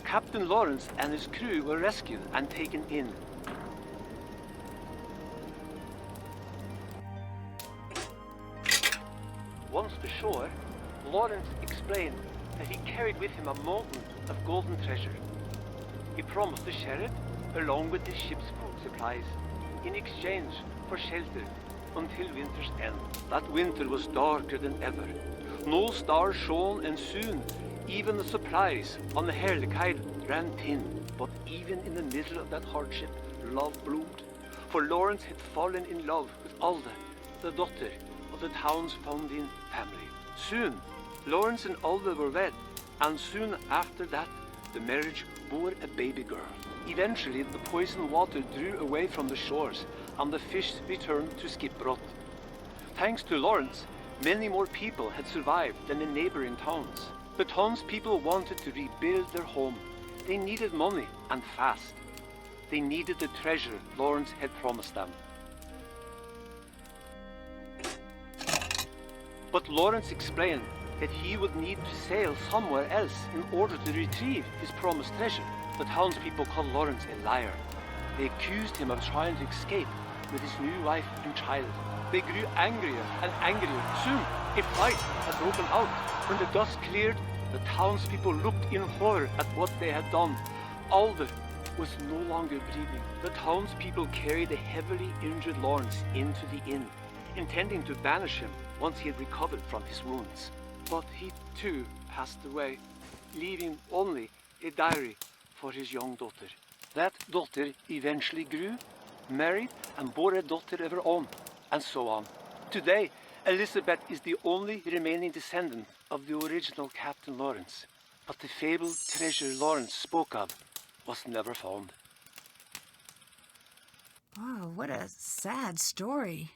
Captain Lawrence and his crew were rescued and taken in. Once ashore, Lawrence explained that he carried with him a mountain of golden treasure. He promised the sheriff, along with the ship's food supplies, in exchange for shelter until winter's end. That winter was darker than ever. No stars shone, and soon even the supplies on the Heerlijkheid ran thin. But even in the middle of that hardship, love bloomed. For Lawrence had fallen in love with Alda, the daughter of the town's founding family. Soon, Lawrence and Alda were wed, and soon after that, the marriage bore a baby girl. Eventually, the poison water drew away from the shores, and the fish returned to Skipbrot. Thanks to Lawrence, many more people had survived than the neighboring towns. The townspeople wanted to rebuild their home. They needed money, and fast. They needed the treasure Lawrence had promised them. But Lawrence explained that he would need to sail somewhere else in order to retrieve his promised treasure. The townspeople called Lawrence a liar. They accused him of trying to escape with his new wife and child. They grew angrier and angrier. Soon, a fight had broken out. When the dust cleared, the townspeople looked in horror at what they had done. Alder was no longer breathing. The townspeople carried the heavily injured Lawrence into the inn, intending to banish him once he had recovered from his wounds. But he too passed away, leaving only a diary for his young daughter. That daughter eventually grew, married, and bore a daughter of her own, and so on. Today, Elizabeth is the only remaining descendant of the original Captain Lawrence, but the fabled treasure Lawrence spoke of was never found. Oh, what a sad story.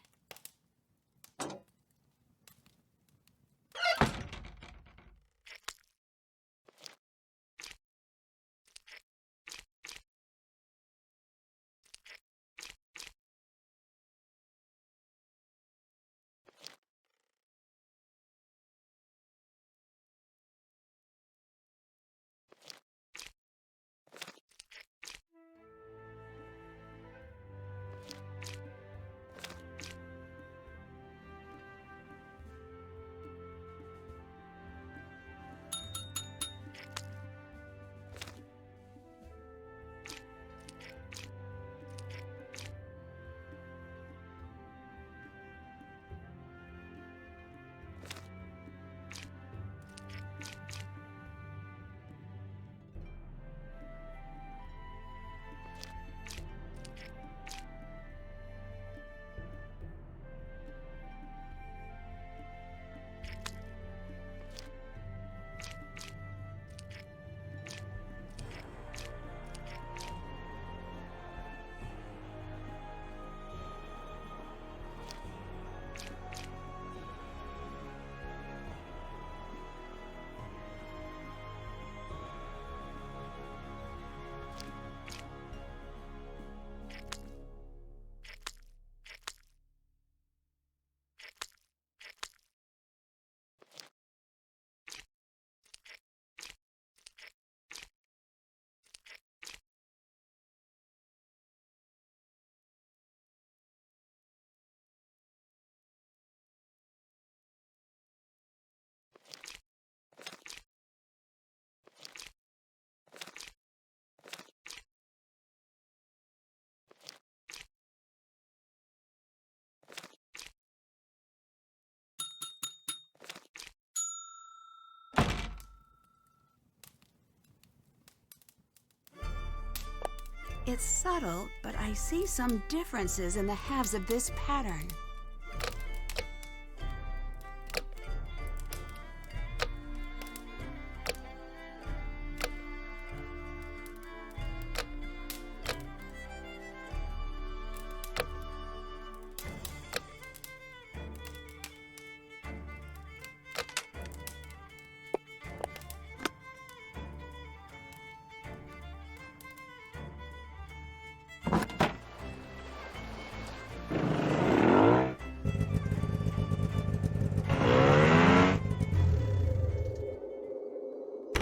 It's subtle, but I see some differences in the halves of this pattern.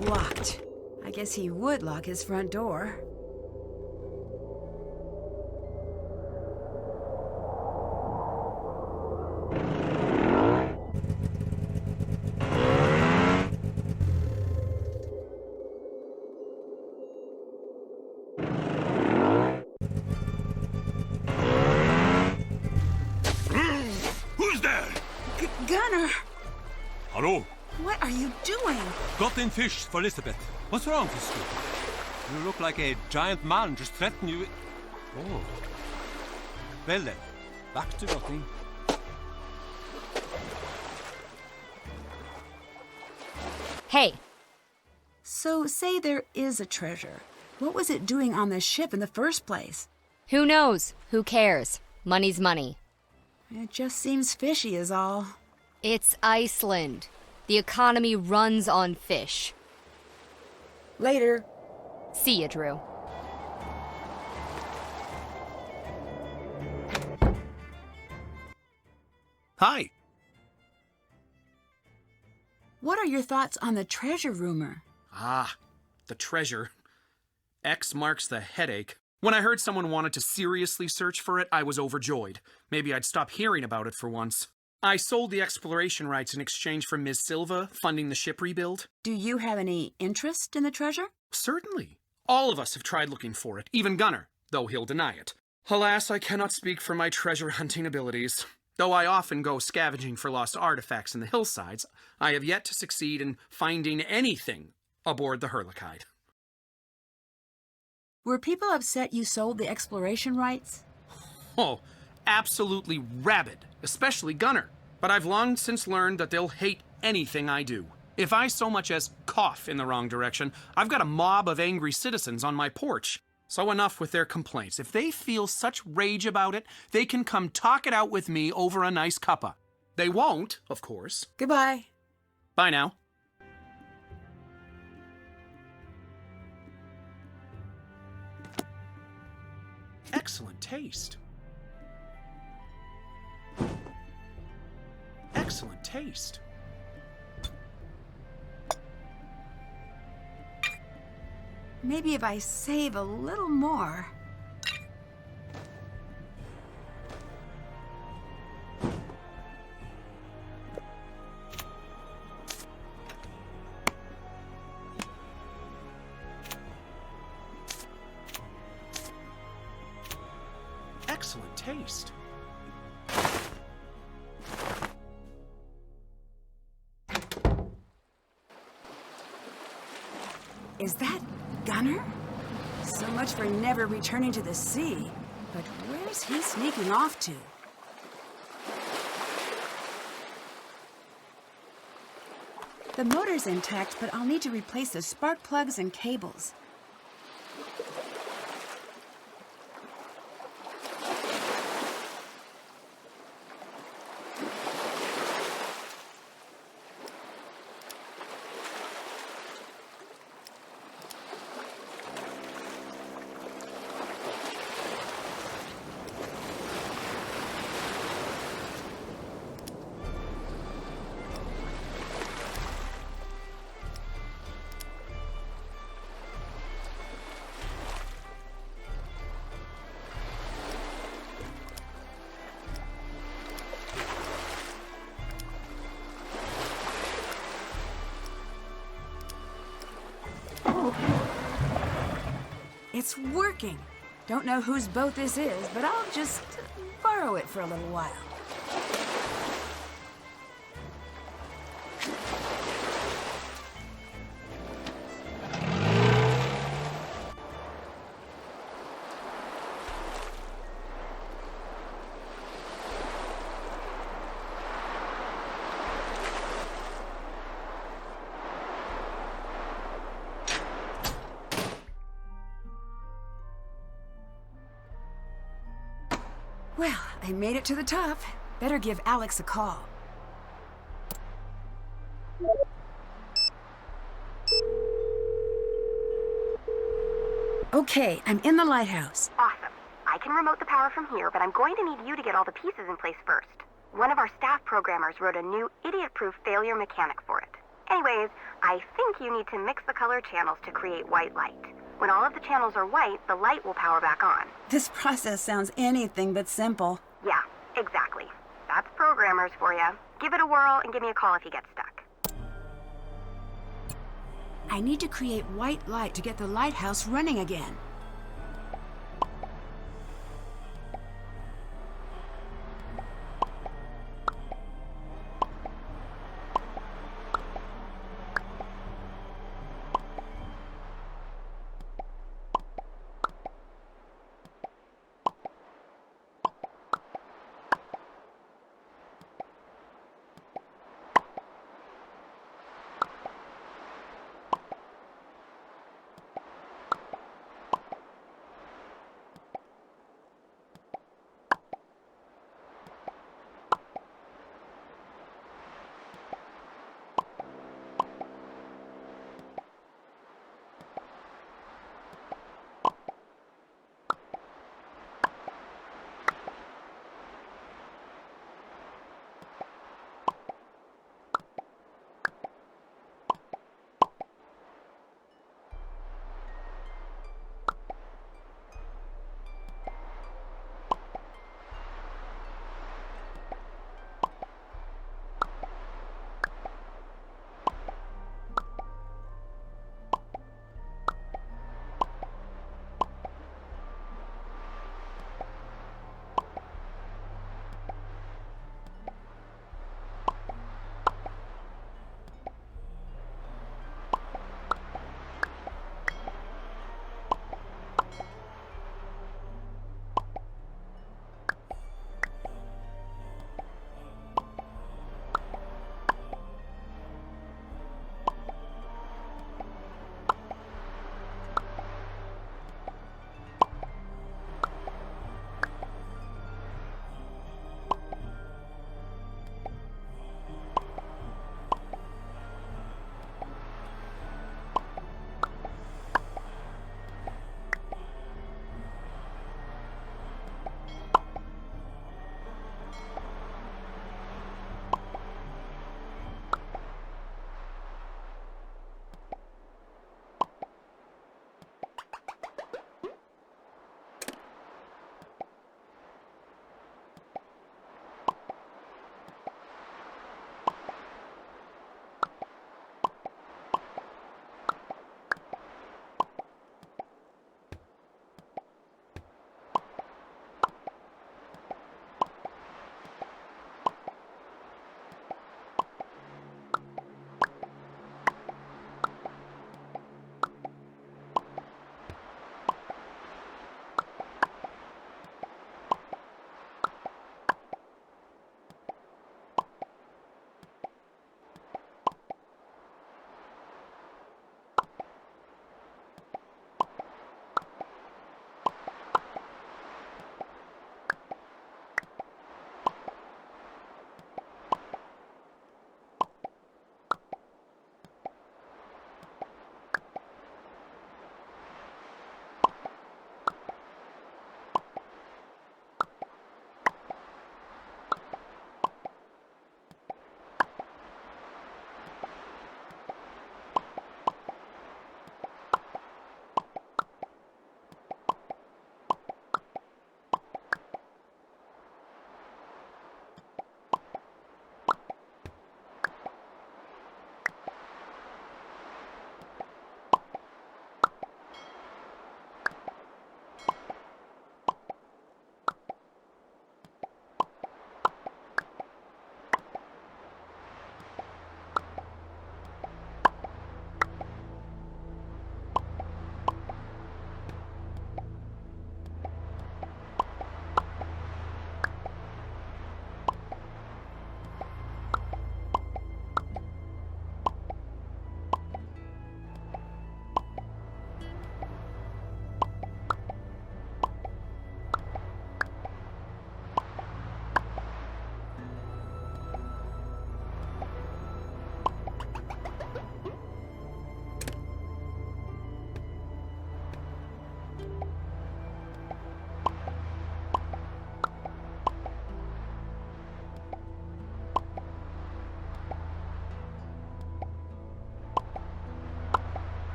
Locked. I guess he would lock his front door. Who's there? Gunnar! Hello? What are you doing? Got in fish for Elizabeth. What's wrong, Fisker? You look like a giant man just threatened you. Oh. Well then, back to nothing. Hey, So, say there is a treasure. What was it doing on the ship in the first place? Who knows? Who cares? Money's money. It just seems fishy is all. It's Iceland. The economy runs on fish. Later. See ya, Drew. Hi. What are your thoughts on the treasure rumor? Ah, the treasure. X marks the headache. When I heard someone wanted to seriously search for it, I was overjoyed. Maybe I'd stop hearing about it for once. I sold the exploration rights in exchange for Ms. Silva funding the ship rebuild. Do you have any interest in the treasure? Certainly. All of us have tried looking for it, even Gunnar, though he'll deny it. Alas, I cannot speak for my treasure hunting abilities. Though I often go scavenging for lost artifacts in the hillsides, I have yet to succeed in finding anything aboard the Heerlijkheid. Were people upset you sold the exploration rights? Oh, absolutely rabid, especially Gunnar. But I've long since learned that they'll hate anything I do. If I so much as cough in the wrong direction, I've got a mob of angry citizens on my porch. So enough with their complaints. If they feel such rage about it, they can come talk it out with me over a nice cuppa. They won't, of course. Goodbye. Bye now. Excellent taste. Excellent taste. Maybe if I save a little more. Excellent taste. Is that Gunnar? So much for never returning to the sea. But where's he sneaking off to? The motor's intact, but I'll need to replace the spark plugs and cables. It's working. Don't know whose boat this is, but I'll just borrow it for a little while. Well, I made it to the top. Better give Alex a call. Okay, I'm in the lighthouse. Awesome. I can remote the power from here, but I'm going to need you to get all the pieces in place first. One of our staff programmers wrote a new idiot-proof failure mechanic for it. Anyways, I think you need to mix the color channels to create white light. When all of the channels are white, the light will power back on. This process sounds anything but simple. Yeah, exactly. That's programmers for you. Give it a whirl and give me a call if you get stuck. I need to create white light to get the lighthouse running again.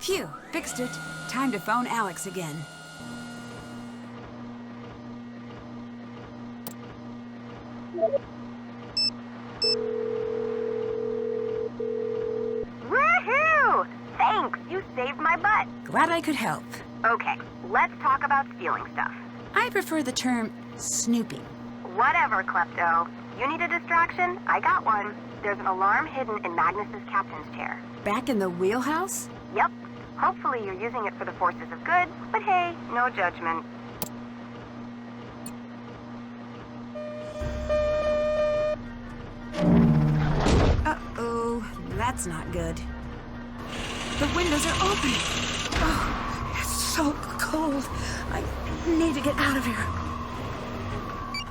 Phew, fixed it. Time to phone Alex again. Woohoo! Thanks, you saved my butt. Glad I could help. Okay, let's talk about stealing stuff. I prefer the term snooping. Whatever, Klepto. You need a distraction? I got one. There's an alarm hidden in Magnus's captain's chair. Back in the wheelhouse? Yep. Hopefully you're using it for the forces of good, but hey, no judgment. Uh-oh, that's not good. The windows are open. Oh, it's so cold. I need to get out of here.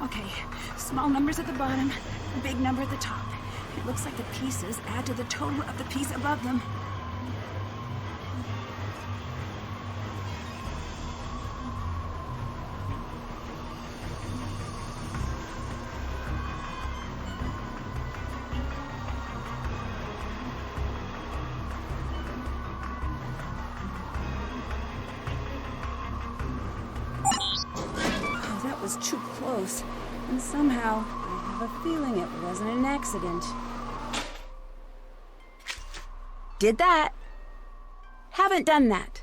Okay, small numbers at the bottom, big number at the top. It looks like the pieces add to the total of the piece above them. That was too close, and somehow I have a feeling it wasn't an accident. Did that. Haven't done that.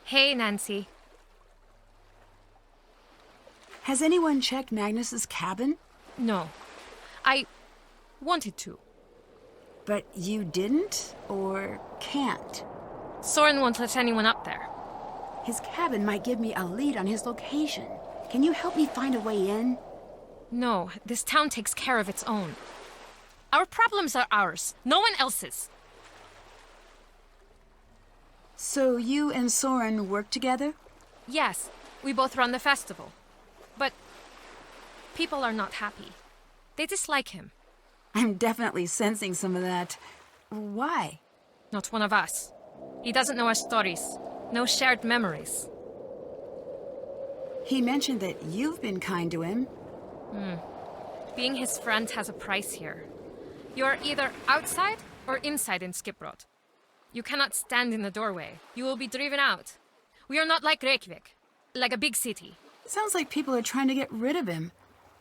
Hey, Nancy. Has anyone checked Magnus's cabin? No. I wanted to. But you didn't, or can't? Soren won't let anyone up there. His cabin might give me a lead on his location. Can you help me find a way in? No, this town takes care of its own. Our problems are ours, no one else's. So you and Soren work together? Yes, we both run the festival. But people are not happy. They dislike him. I'm definitely sensing some of that. Why? Not one of us. He doesn't know our stories. No shared memories. He mentioned that you've been kind to him. Being his friend has a price here. You are either outside or inside in Skipbrot. You cannot stand in the doorway. You will be driven out. We are not like Reykjavik, like a big city. Sounds like people are trying to get rid of him.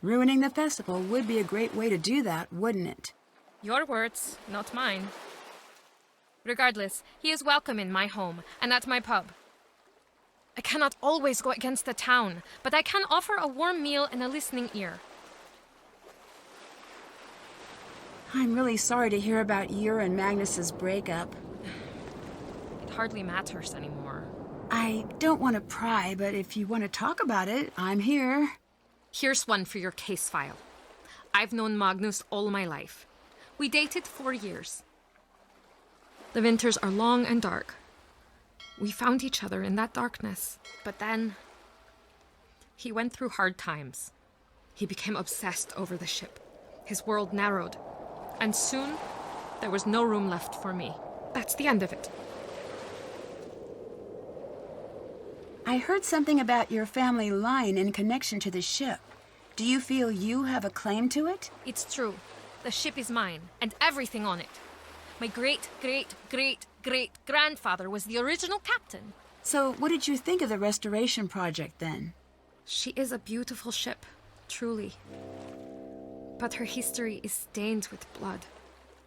Ruining the festival would be a great way to do that, wouldn't it? Your words, not mine. Regardless, he is welcome in my home and at my pub. I cannot always go against the town, but I can offer a warm meal and a listening ear. I'm really sorry to hear about your and Magnus's breakup. It hardly matters anymore. I don't want to pry, but if you want to talk about it, I'm here. Here's one for your case file. I've known Magnus all my life. We dated 4 years. The winters are long and dark. We found each other in that darkness, but then he went through hard times. He became obsessed over the ship. His world narrowed, and soon there was no room left for me. That's the end of it. I heard something about your family line in connection to the ship. Do you feel you have a claim to it? It's true. The ship is mine, and everything on it. My great-great-great-great-grandfather was the original captain. So what did you think of the restoration project then? She is a beautiful ship, truly. But her history is stained with blood.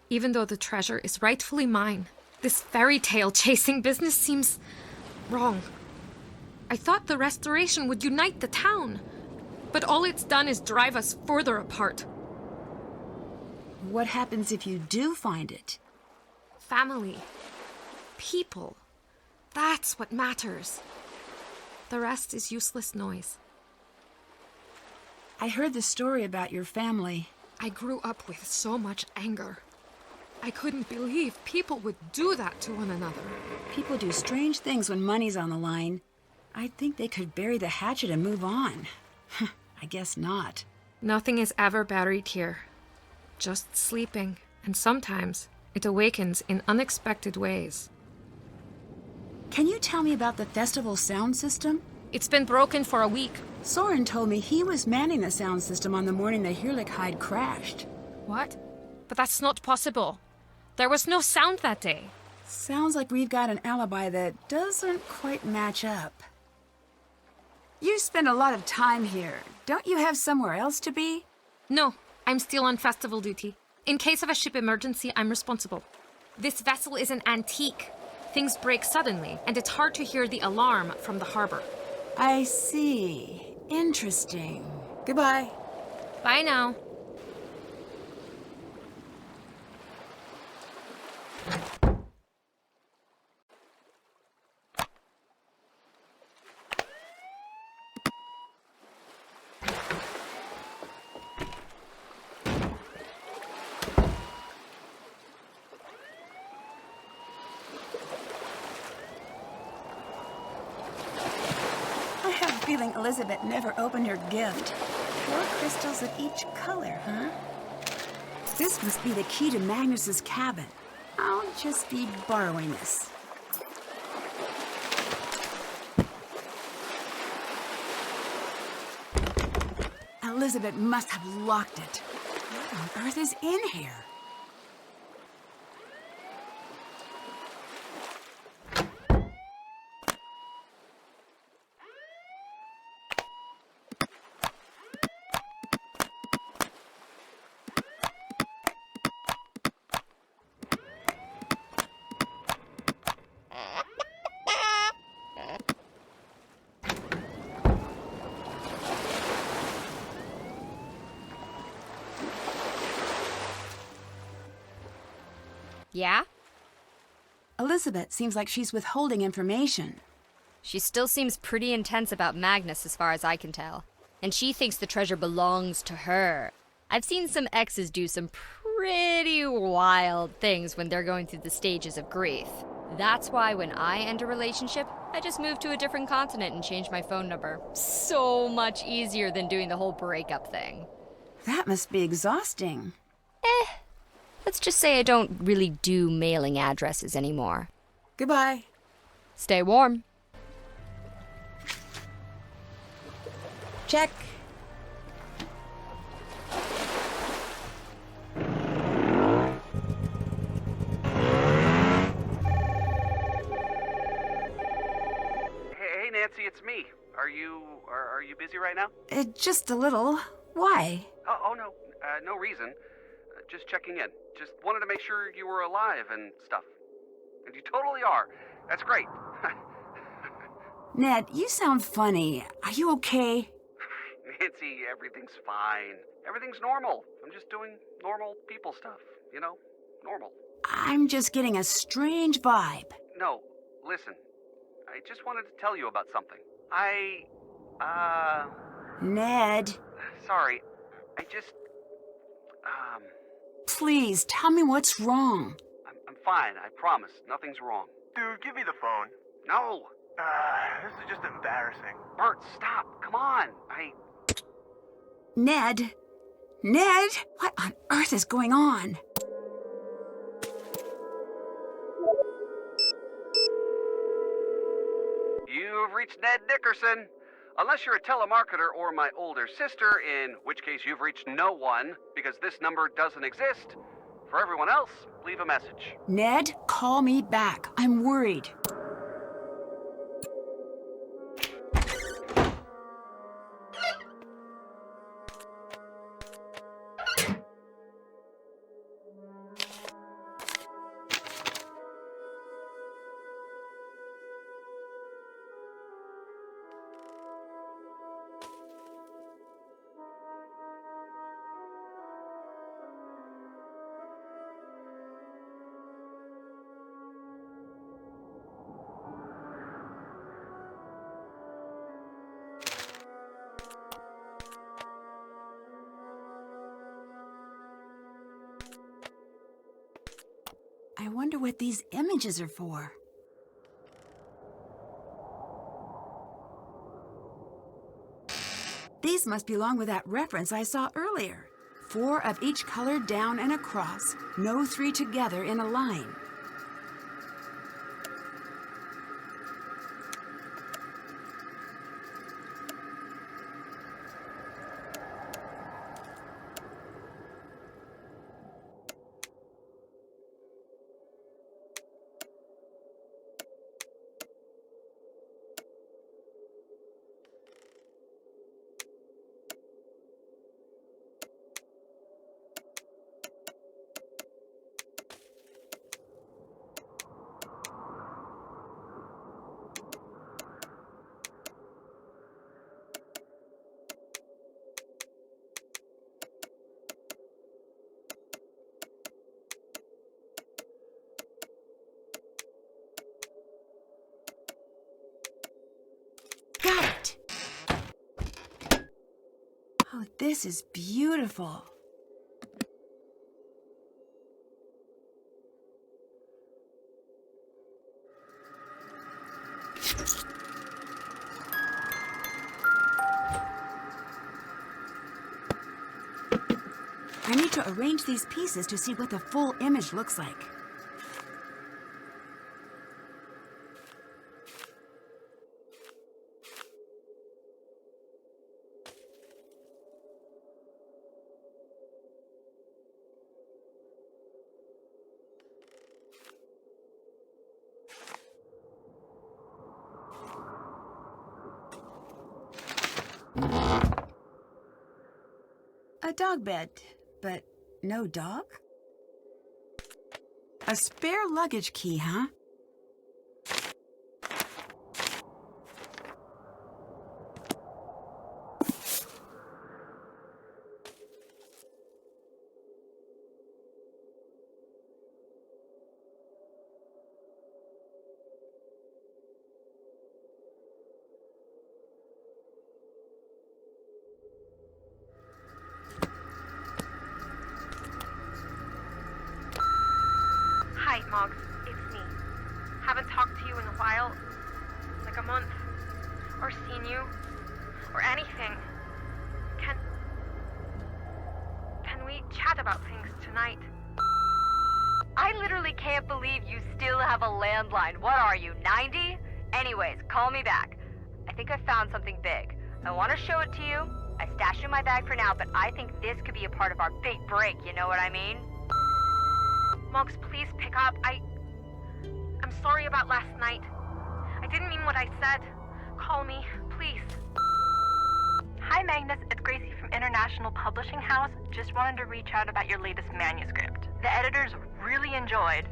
Even though the treasure is rightfully mine, this fairy tale chasing business seems wrong. I thought the restoration would unite the town, but all it's done is drive us further apart. What happens if you do find it? Family. People. That's what matters. The rest is useless noise. I heard the story about your family. I grew up with so much anger. I couldn't believe people would do that to one another. People do strange things when money's on the line. I think they could bury the hatchet and move on. I guess not. Nothing is ever buried here. Just sleeping. And sometimes it awakens in unexpected ways. Can you tell me about the festival sound system? It's been broken for a week. Soren told me he was manning the sound system on the morning the Heerlijkheid crashed. What? But that's not possible. There was no sound that day. Sounds like we've got an alibi that doesn't quite match up. You spend a lot of time here. Don't you have somewhere else to be? No, I'm still on festival duty. In case of a ship emergency, I'm responsible. This vessel is an antique. Things break suddenly, and it's hard to hear the alarm from the harbor. I see. Interesting. Goodbye. Bye now. I have a feeling Elizabeth never opened her gift. 4 crystals of each color, huh? This must be the key to Magnus's cabin. I'll just be borrowing this. Elizabeth must have locked it. What on earth is in here? Yeah? Elizabeth seems like she's withholding information. She still seems pretty intense about Magnus as far as I can tell. And she thinks the treasure belongs to her. I've seen some exes do some pretty wild things when they're going through the stages of grief. That's why when I end a relationship, I just move to a different continent and change my phone number. So much easier than doing the whole breakup thing. That must be exhausting. Let's just say I don't really do mailing addresses anymore. Goodbye. Stay warm. Check. Hey, Nancy, it's me. Are you busy right now? Just a little. Why? Oh no, no reason. Just checking in. Just wanted to make sure you were alive and stuff. And you totally are. That's great. Ned, you sound funny. Are you okay? Nancy, everything's fine. Everything's normal. I'm just doing normal people stuff, you know? Normal. I'm just getting a strange vibe. No, listen. I just wanted to tell you about something. Ned, Sorry. please tell me what's wrong. I'm fine, I promise. Nothing's wrong. Dude, give me the phone. No! This is just embarrassing. Bert, stop! Come on! Ned? Ned? What on earth is going on? You've reached Ned Dickerson. Unless you're a telemarketer or my older sister, in which case you've reached no one, because this number doesn't exist. For everyone else, leave a message. Ned, call me back. I'm worried. I wonder what these images are for. These must belong with that reference I saw earlier. 4 of each color down and across, no 3 together in a line. Got it! Oh, this is beautiful. I need to arrange these pieces to see what the full image looks like. A dog bed, but no dog? A spare luggage key, huh? Hi, Moggs. It's me. Haven't talked to you in a while. Like a month. Or seen you. Or anything. Can we chat about things tonight? I literally can't believe you still have a landline. What are you, 90? Anyways, call me back. I think I found something big. I want to show it to you. I stashed it in my bag for now, but I think this could be a part of our big break, you know what I mean? Moggs, please pick up. I'm sorry about last night. I didn't mean what I said. Call me, please. Hi, Magnus. It's Gracie from International Publishing House. Just wanted to reach out about your latest manuscript. The editors really enjoyed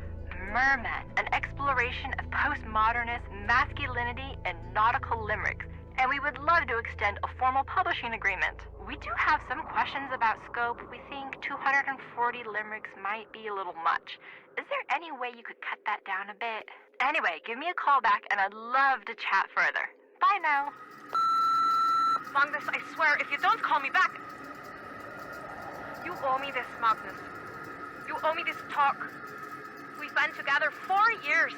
Merman, an exploration of postmodernist masculinity and nautical limericks. And we would love to extend a formal publishing agreement. We do have some questions about scope. We think 240 limericks might be a little much. Is there any way you could cut that down a bit? Anyway, give me a call back and I'd love to chat further. Bye now. Magnus, I swear, if you don't call me back... You owe me this, Magnus. You owe me this talk. We've been together 4 years.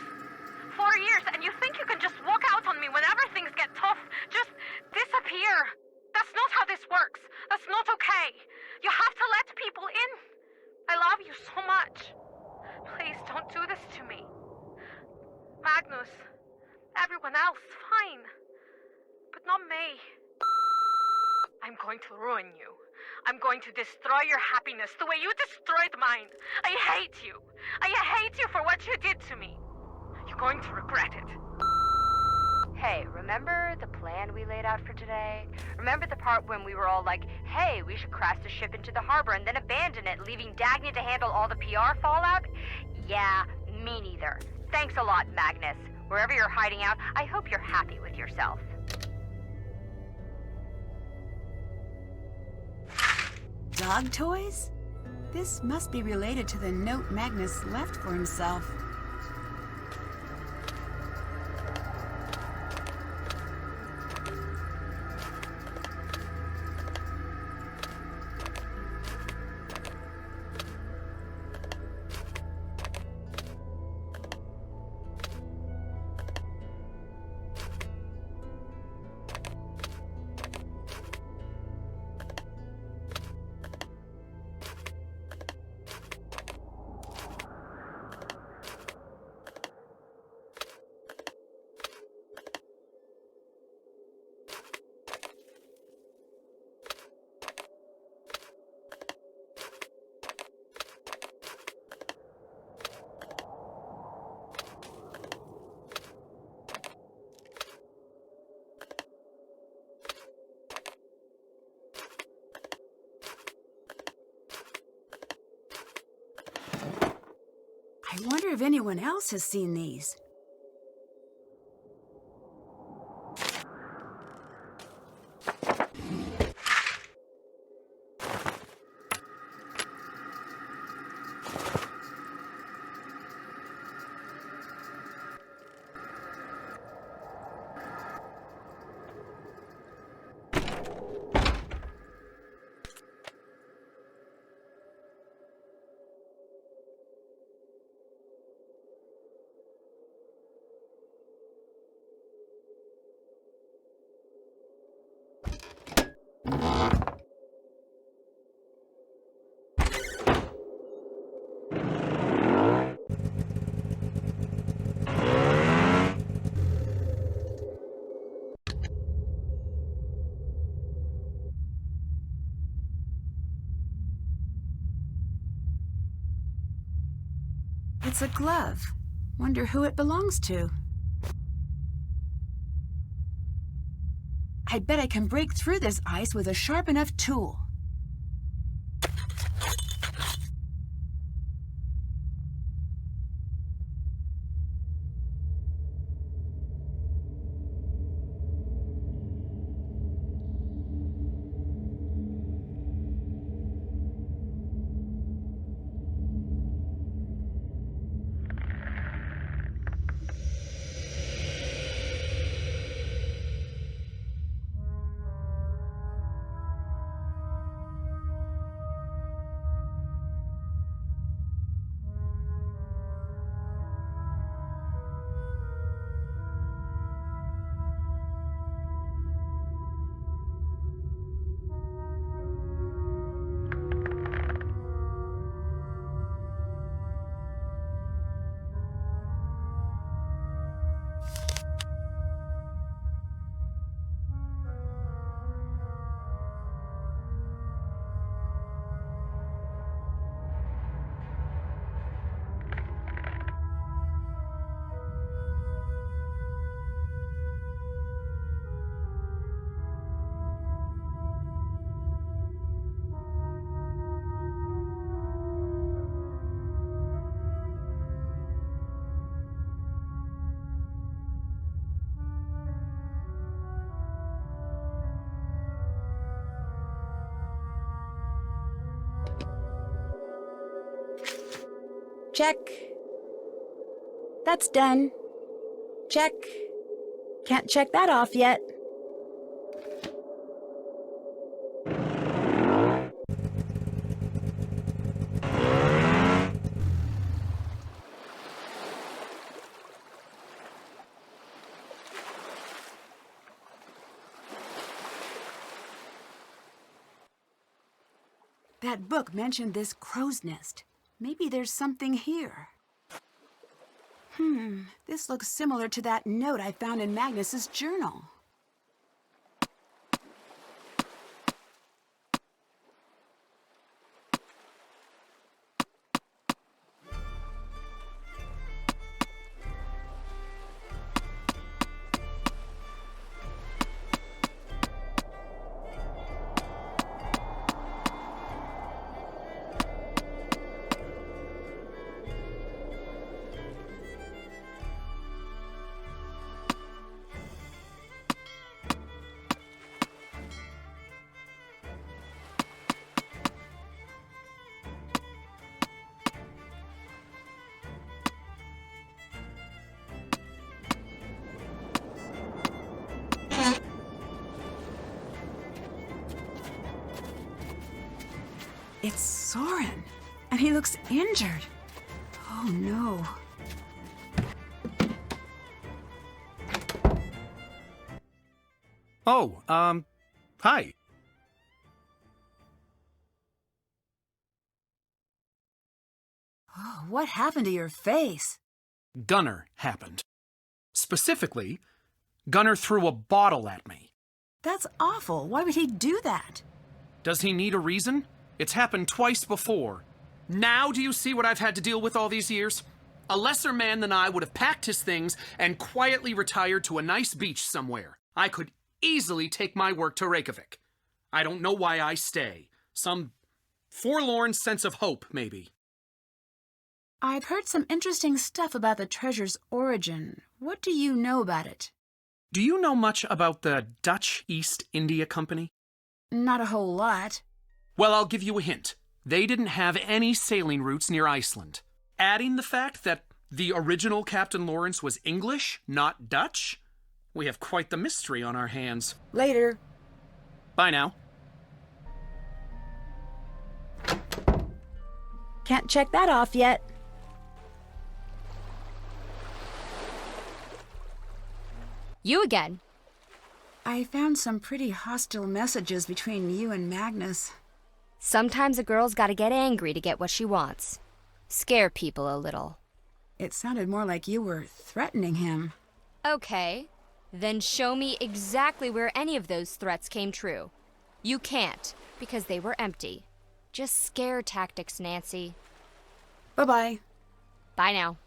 4 years, and you think you can just walk out on me whenever things get tough? Just disappear. That's not how this works. That's not okay. You have to let people in. I love you so much. Please don't do this to me. Magnus, everyone else, fine. But not me. I'm going to ruin you. I'm going to destroy your happiness the way you destroyed mine. I hate you. I hate you for what you did to me. You're going to regret it. Hey, remember the plan we laid out for today? Remember the part when we were all like, hey, we should crash the ship into the harbor and then abandon it, leaving Dangy to handle all the PR fallout? Yeah, me neither. Thanks a lot, Magnus. Wherever you're hiding out, I hope you're happy with yourself. Dog toys? This must be related to the note Magnus left for himself. wonder if anyone else has seen these. It's a glove. Wonder who it belongs to. I bet I can break through this ice with a sharp enough tool. Check. That's done. Check. Can't check that off yet. That book mentioned this crow's nest. Maybe there's something here. This looks similar to that note I found in Magnus's journal. It's Soren, and he looks injured. Oh no. Oh, hi. Oh, what happened to your face? Gunnar happened. Specifically, Gunnar threw a bottle at me. That's awful. Why would he do that? Does he need a reason? It's happened twice before. Now do you see what I've had to deal with all these years? A lesser man than I would have packed his things and quietly retired to a nice beach somewhere. I could easily take my work to Reykjavik. I don't know why I stay. Some forlorn sense of hope, maybe. I've heard some interesting stuff about the treasure's origin. What do you know about it? Do you know much about the Dutch East India Company? Not a whole lot. Well, I'll give you a hint. They didn't have any sailing routes near Iceland. Adding the fact that the original Captain Lawrence was English, not Dutch, we have quite the mystery on our hands. Later. Bye now. Can't check that off yet. You again. I found some pretty hostile messages between you and Magnus. Sometimes a girl's gotta get angry to get what she wants. Scare people a little. It sounded more like you were threatening him. Okay, then show me exactly where any of those threats came true. You can't, because they were empty. Just scare tactics, Nancy. Bye-bye. Bye now.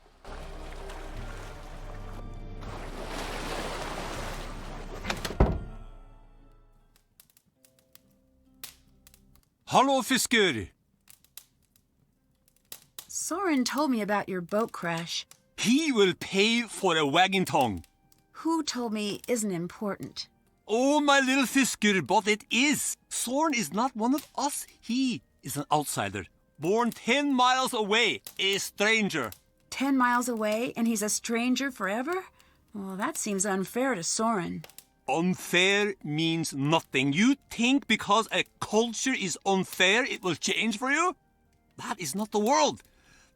Hallo, fisker. Soren told me about your boat crash. He will pay for a wagging tongue. Who told me isn't important. Oh, my little fisker, but it is. Soren is not one of us. He is an outsider. Born 10 miles away, a stranger. 10 miles away and he's a stranger forever? Well, that seems unfair to Soren. Unfair means nothing. You think because a culture is unfair, it will change for you? That is not the world.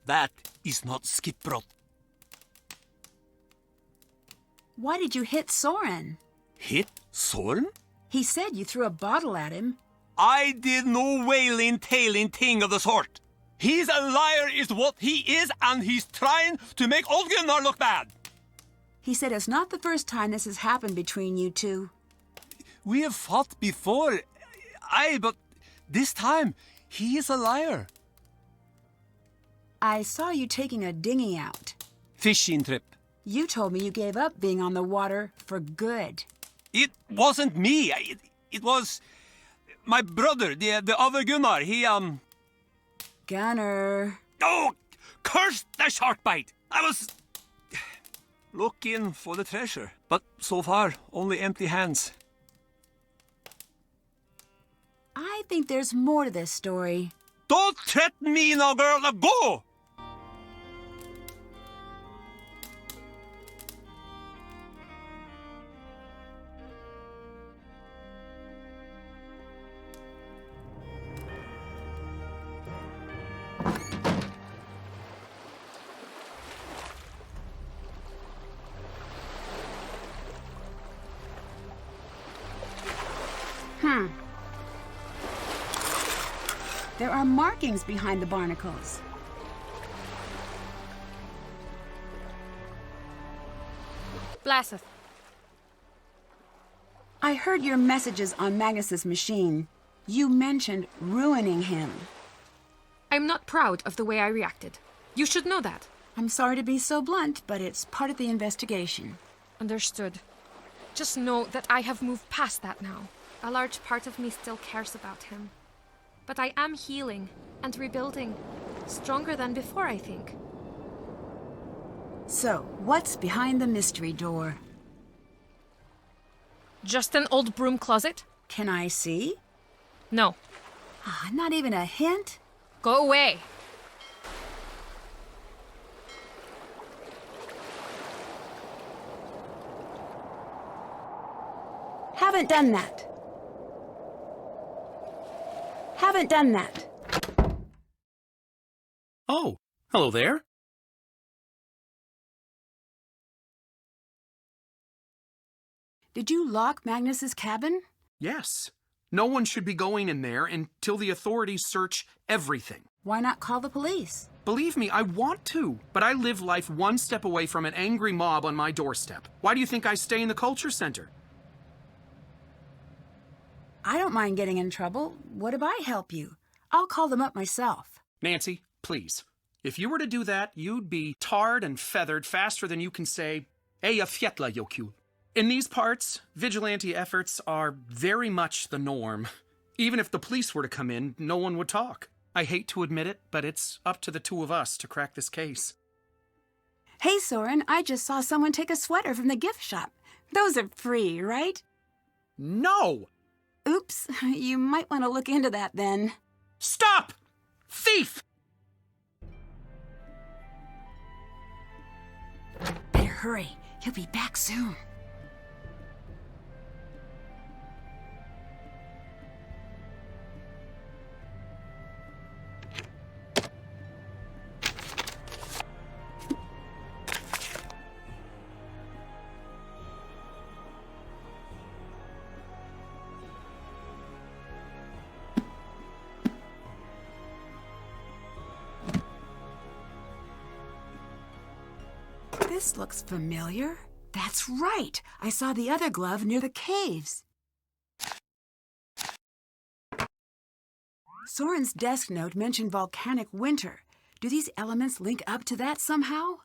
That is not Skipbrot. Why did you hit Soren? Hit Soren? He said you threw a bottle at him. I did no wailing, tailing thing of the sort. He's a liar is what he is, and he's trying to make old Gunnar look bad. He said it's not the first time this has happened between you two. We have fought before. But this time, he is a liar. I saw you taking a dinghy out. Fishing trip. You told me you gave up being on the water for good. It wasn't me. It was my brother, the other Gunnar. Gunnar. Oh, curse the shark bite! I was looking for the treasure, but so far, only empty hands. I think there's more to this story. Don't threaten me now, girl. Now go! There are markings behind the barnacles. Blaseth. I heard your messages on Magnus's machine. You mentioned ruining him. I'm not proud of the way I reacted. You should know that. I'm sorry to be so blunt, but it's part of the investigation. Understood. Just know that I have moved past that now. A large part of me still cares about him. But I am healing and rebuilding. Stronger than before, I think. So, what's behind the mystery door? Just an old broom closet? Can I see? No. Not even a hint? Go away. Haven't done that. Haven't done that. Oh, hello there. Did you lock Magnus's cabin? Yes. No one should be going in there until the authorities search everything. Why not call the police? Believe me, I want to, but I live life one step away from an angry mob on my doorstep. Why do you think I stay in the culture center? I don't mind getting in trouble. What if I help you? I'll call them up myself. Nancy, please. If you were to do that, you'd be tarred and feathered faster than you can say, Eja fjätla jokul. In these parts, vigilante efforts are very much the norm. Even if the police were to come in, no one would talk. I hate to admit it, but it's up to the two of us to crack this case. Hey, Soren, I just saw someone take a sweater from the gift shop. Those are free, right? No! Oops, you might want to look into that then. Stop! Thief! Better hurry. He'll be back soon. This looks familiar. That's right. I saw the other glove near the caves. Soren's desk note mentioned volcanic winter. Do these elements link up to that somehow?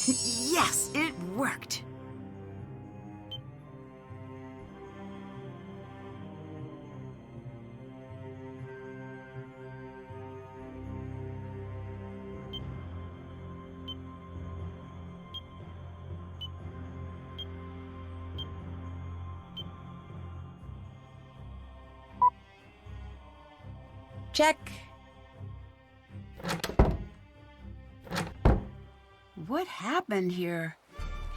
Yes, it worked. Check. What happened here?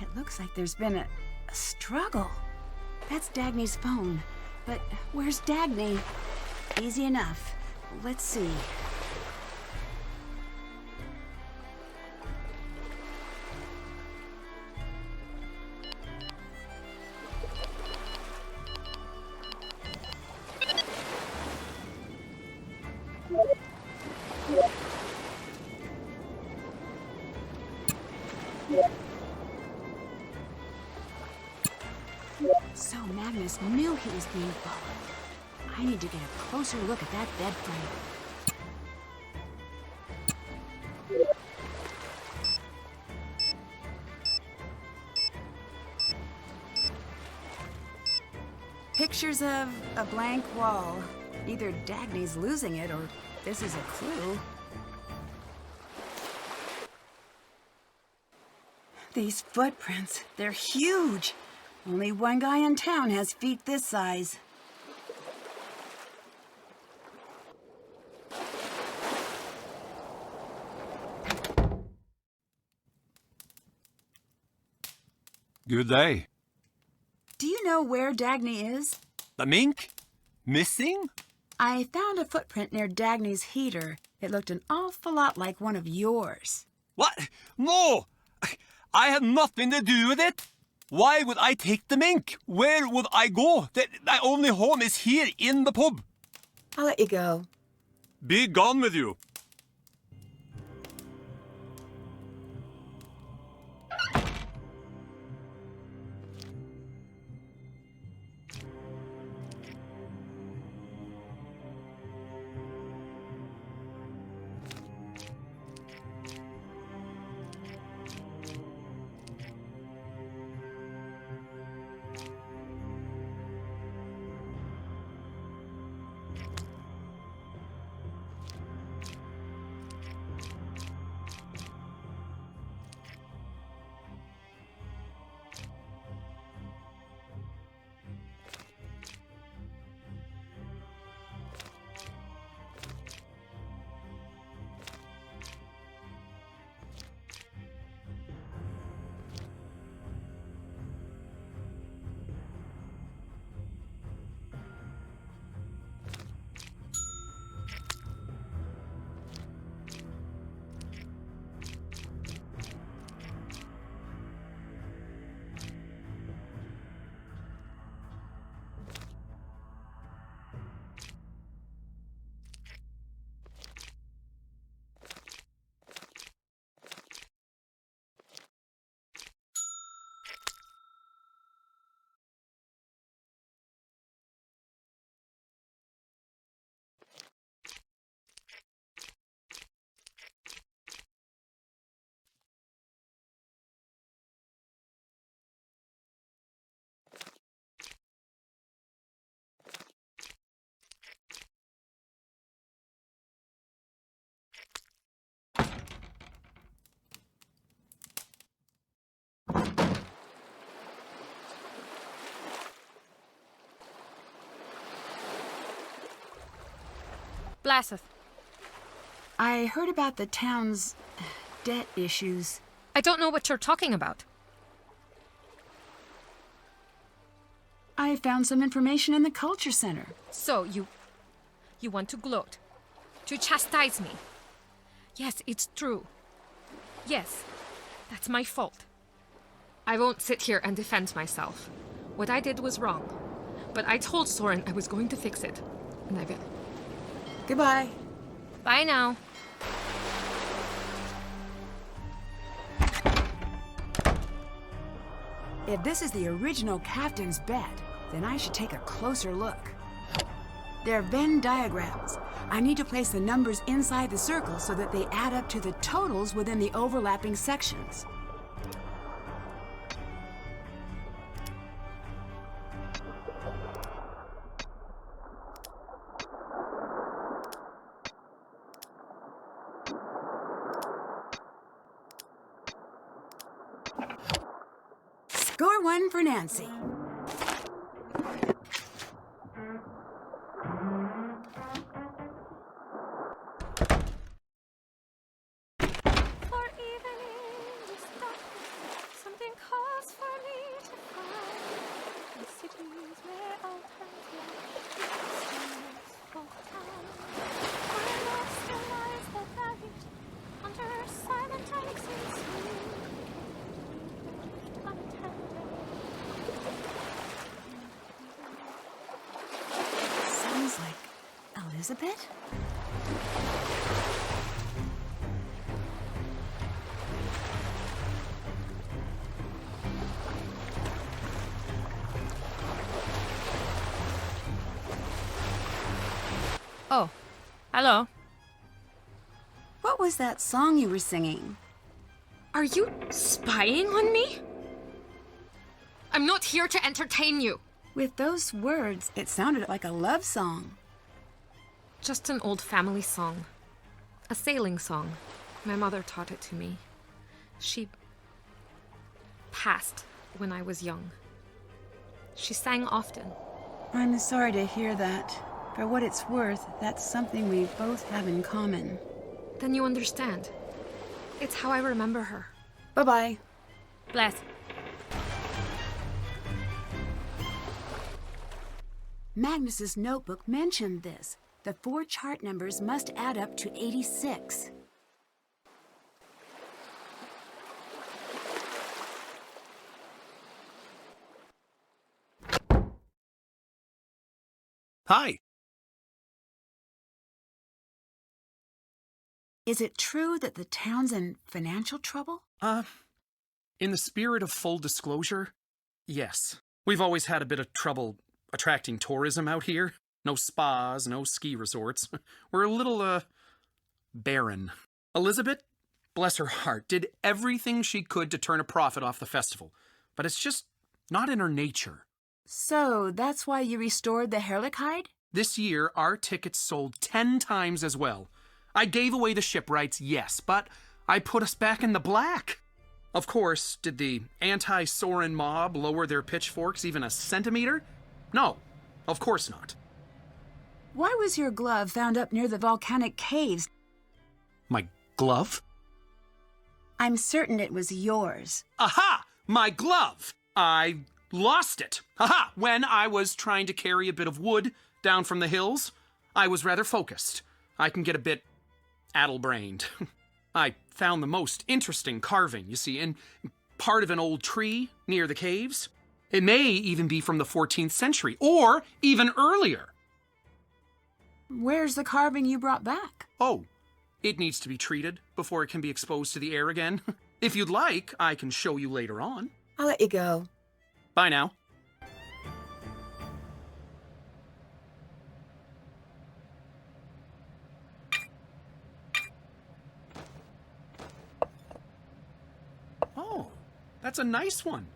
It looks like there's been a struggle. That's Dagny's phone. But where's Dagny? Easy enough. Let's see. So Magnus knew he was being followed. I need to get a closer look at that bed frame. Pictures of a blank wall. Either Dagny's losing it or this is a clue. These footprints, they're huge. Only one guy in town has feet this size. Good day. Do you know where Dagny is? The mink? Missing? I found a footprint near Dagny's heater. It looked an awful lot like one of yours. What? No! I had nothing to do with it. Why would I take the mink? Where would I go? My only home is here in the pub. I'll let you go. Be gone with you. Blaseth. I heard about the town's debt issues. I don't know what you're talking about. I found some information in the culture center. So, you want to gloat? To chastise me? Yes, it's true. Yes, that's my fault. I won't sit here and defend myself. What I did was wrong. But I told Soren I was going to fix it. And I will. Goodbye. Bye now. If this is the original captain's bed, then I should take a closer look. They're Venn diagrams. I need to place the numbers inside the circle so that they add up to the totals within the overlapping sections. Score one for Nancy. Sounds like Elizabeth? Oh, hello. What was that song you were singing? Are you spying on me? I'm not here to entertain you. With those words, it sounded like a love song. Just an old family song. A sailing song. My mother taught it to me. She passed when I was young. She sang often. I'm sorry to hear that. For what it's worth, that's something we both have in common. Then you understand. It's how I remember her. Bye-bye. Bless. Magnus's notebook mentioned this. The 4 chart numbers must add up to 86. Hi. Is it true that the town's in financial trouble? In the spirit of full disclosure, yes. We've always had a bit of trouble attracting tourism out here. No spas, no ski resorts. We're a little, barren. Elizabeth, bless her heart, did everything she could to turn a profit off the festival. But it's just not in her nature. So, that's why you restored the Heerlijkheid? This year, our tickets sold 10 times as well. I gave away the shipwrights, yes, but I put us back in the black. Of course, did the anti-Soren mob lower their pitchforks even a centimeter? No, of course not. Why was your glove found up near the volcanic caves? My glove? I'm certain it was yours. Aha! My glove! I lost it. Aha! When I was trying to carry a bit of wood down from the hills, I was rather focused. I can get a bit addle-brained. I found the most interesting carving, you see, in part of an old tree near the caves. It may even be from the 14th century, or even earlier. Where's the carving you brought back? Oh, it needs to be treated before it can be exposed to the air again. If you'd like, I can show you later on. I'll let you go. Bye now. Oh, that's a nice one.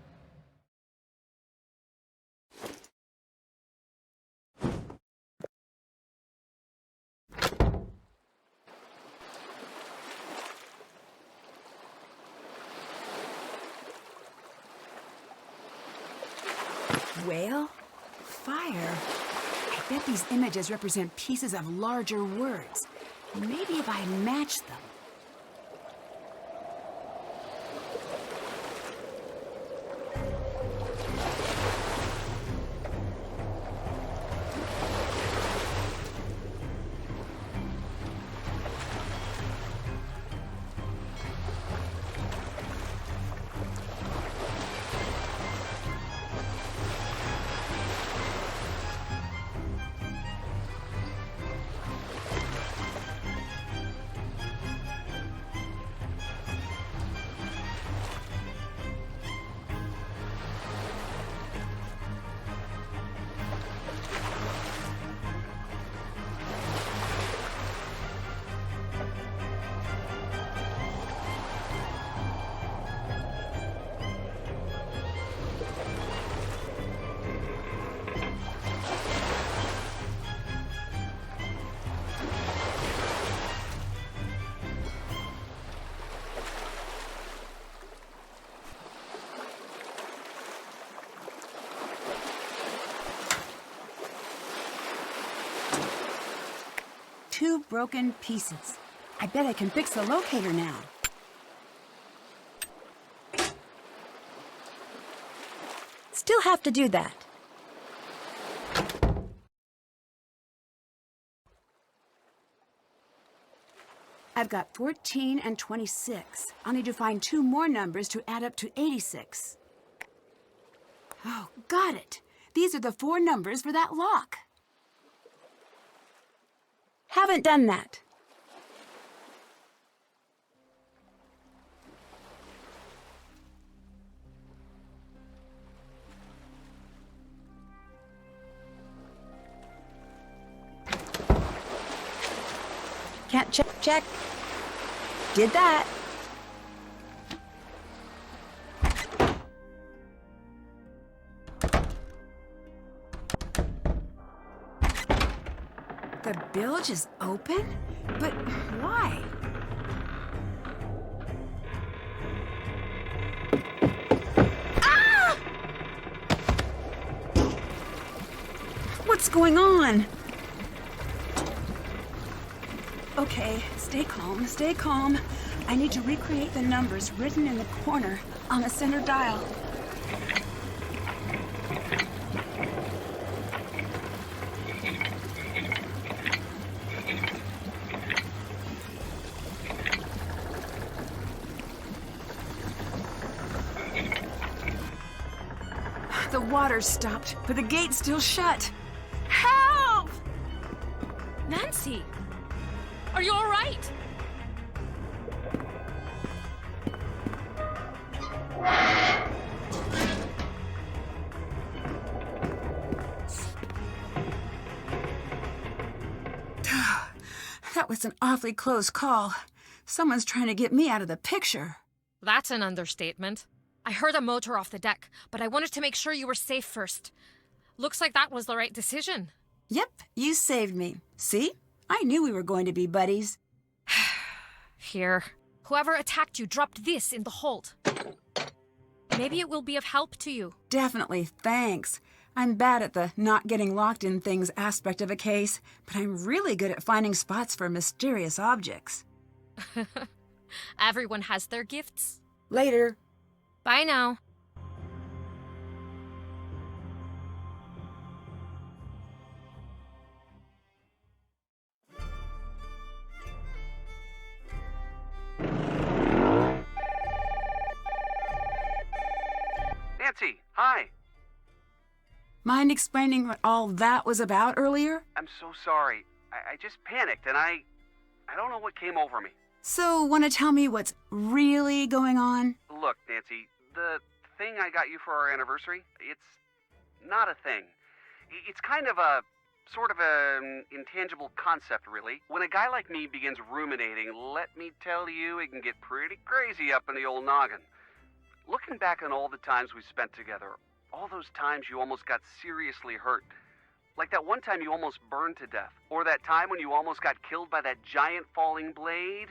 Whale? Fire? I bet these images represent pieces of larger words. Maybe if I match them. Two broken pieces. I bet I can fix the locator now. Still have to do that. I've got 14 and 26. I'll need to find two more numbers to add up to 86. Oh, got it. These are the four numbers for that lock. Haven't done that. Can't check. Did that. The bilge is open? But why? Ah! What's going on? Okay, stay calm, stay calm. I need to recreate the numbers written in the corner on the center dial. The water's stopped, but the gate's still shut. Help! Nancy! Are you all right? That was an awfully close call. Someone's trying to get me out of the picture. That's an understatement. I heard a motor off the deck, but I wanted to make sure you were safe first. Looks like that was the right decision. Yep, you saved me. See? I knew we were going to be buddies. Here. Whoever attacked you dropped this in the hold. Maybe it will be of help to you. Definitely, thanks. I'm bad at the not getting locked in things aspect of a case, but I'm really good at finding spots for mysterious objects. Everyone has their gifts. Later. Bye now. Nancy, hi. Mind explaining what all that was about earlier? I'm so sorry. I just panicked and I don't know what came over me. So, want to tell me what's really going on? Look, Nancy, the thing I got you for our anniversary, it's not a thing. It's kind of a sort of an intangible concept, really. When a guy like me begins ruminating, let me tell you, it can get pretty crazy up in the old noggin. Looking back on all the times we spent together, all those times you almost got seriously hurt. Like that one time you almost burned to death. Or that time when you almost got killed by that giant falling blade.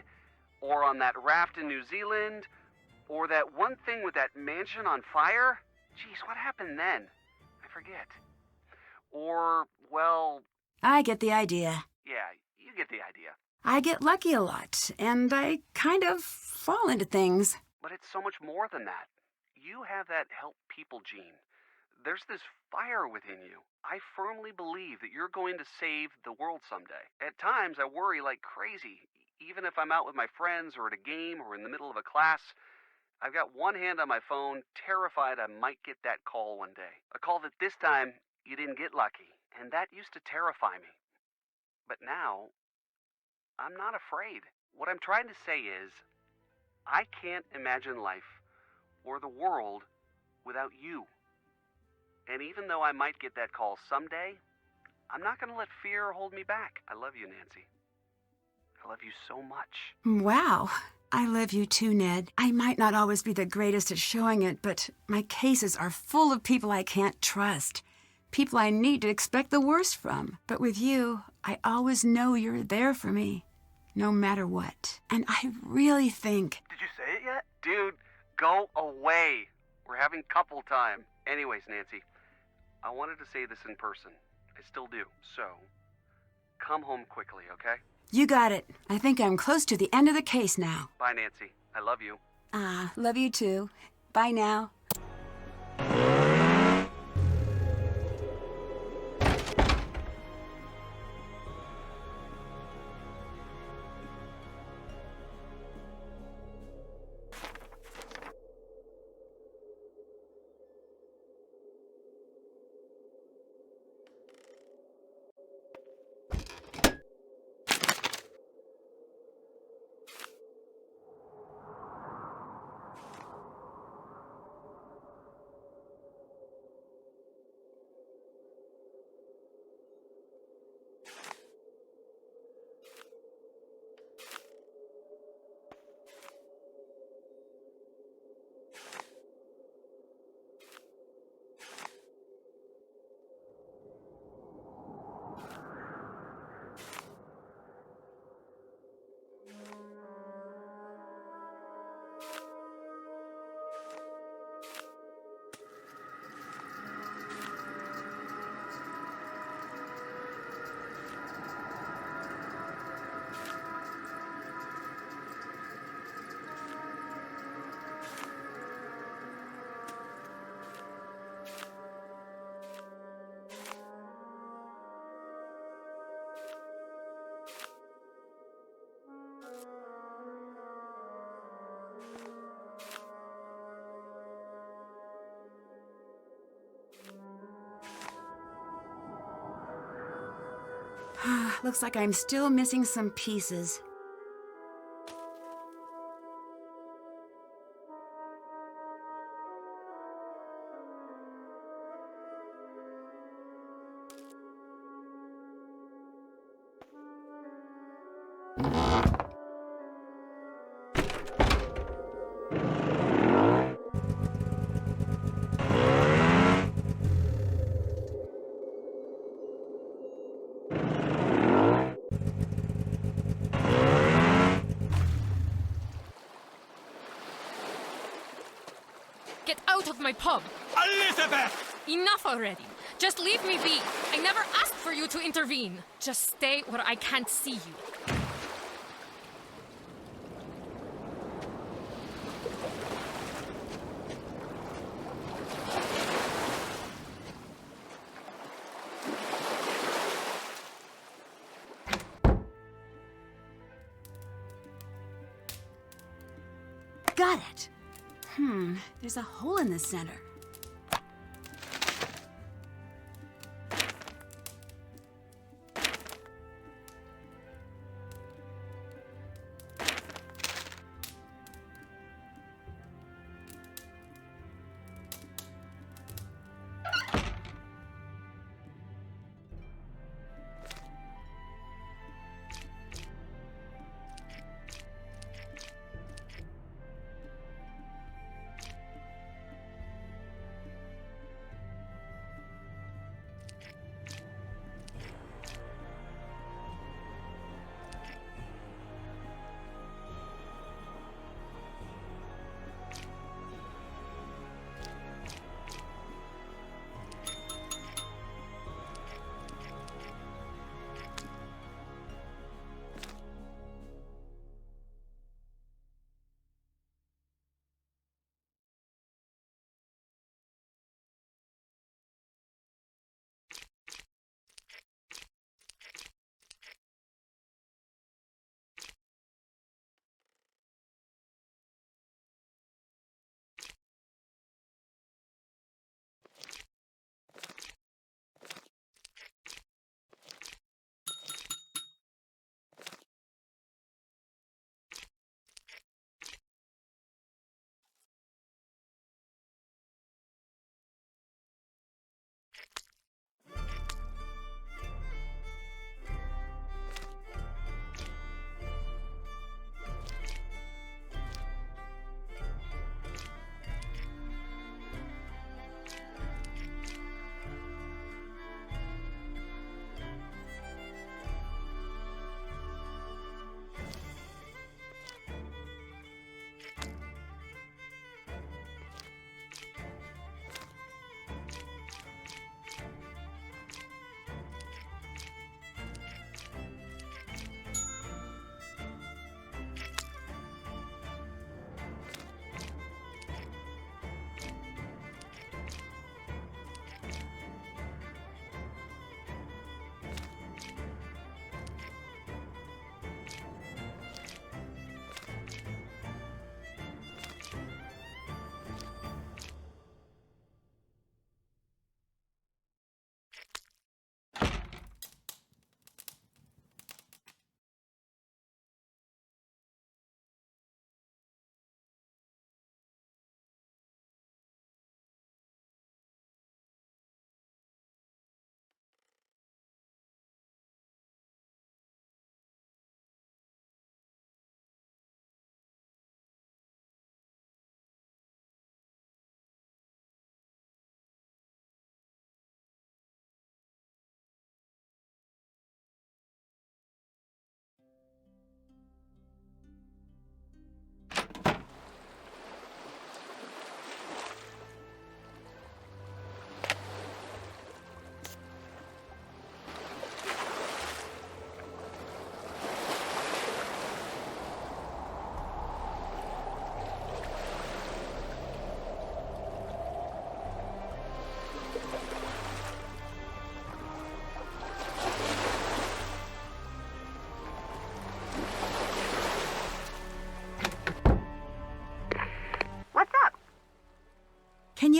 Or on that raft in New Zealand. Or that one thing with that mansion on fire. Geez, what happened then? I forget. Or, well, I get the idea. yeah, you get the idea. I get lucky a lot, and I kind of fall into things. But it's so much more than that. You have that help people gene. There's this fire within you. I firmly believe that you're going to save the world someday. At times, I worry like crazy. Even if I'm out with my friends or at a game or in the middle of a class, I've got one hand on my phone, terrified I might get that call one day. A call that this time you didn't get lucky, and that used to terrify me. But now, I'm not afraid. What I'm trying to say is, I can't imagine life or the world without you. And even though I might get that call someday, I'm not going to let fear hold me back. I love you, Nancy. I love you so much. Wow. I love you too, Ned. I might not always be the greatest at showing it, but my cases are full of people I can't trust. People I need to expect the worst from. But with you, I always know you're there for me, no matter what. And I really think... Did you say it yet? Dude, go away. We're having couple time. Anyways, Nancy, I wanted to say this in person. I still do. So, come home quickly, okay? You got it. I think I'm close to the end of the case now. Bye, Nancy. I love you. Love you too. Bye now. Looks like I'm still missing some pieces. Get out of my pub! Elizabeth! Enough already! Just leave me be! I never asked for you to intervene! Just stay where I can't see you. Got it. There's a hole in the center.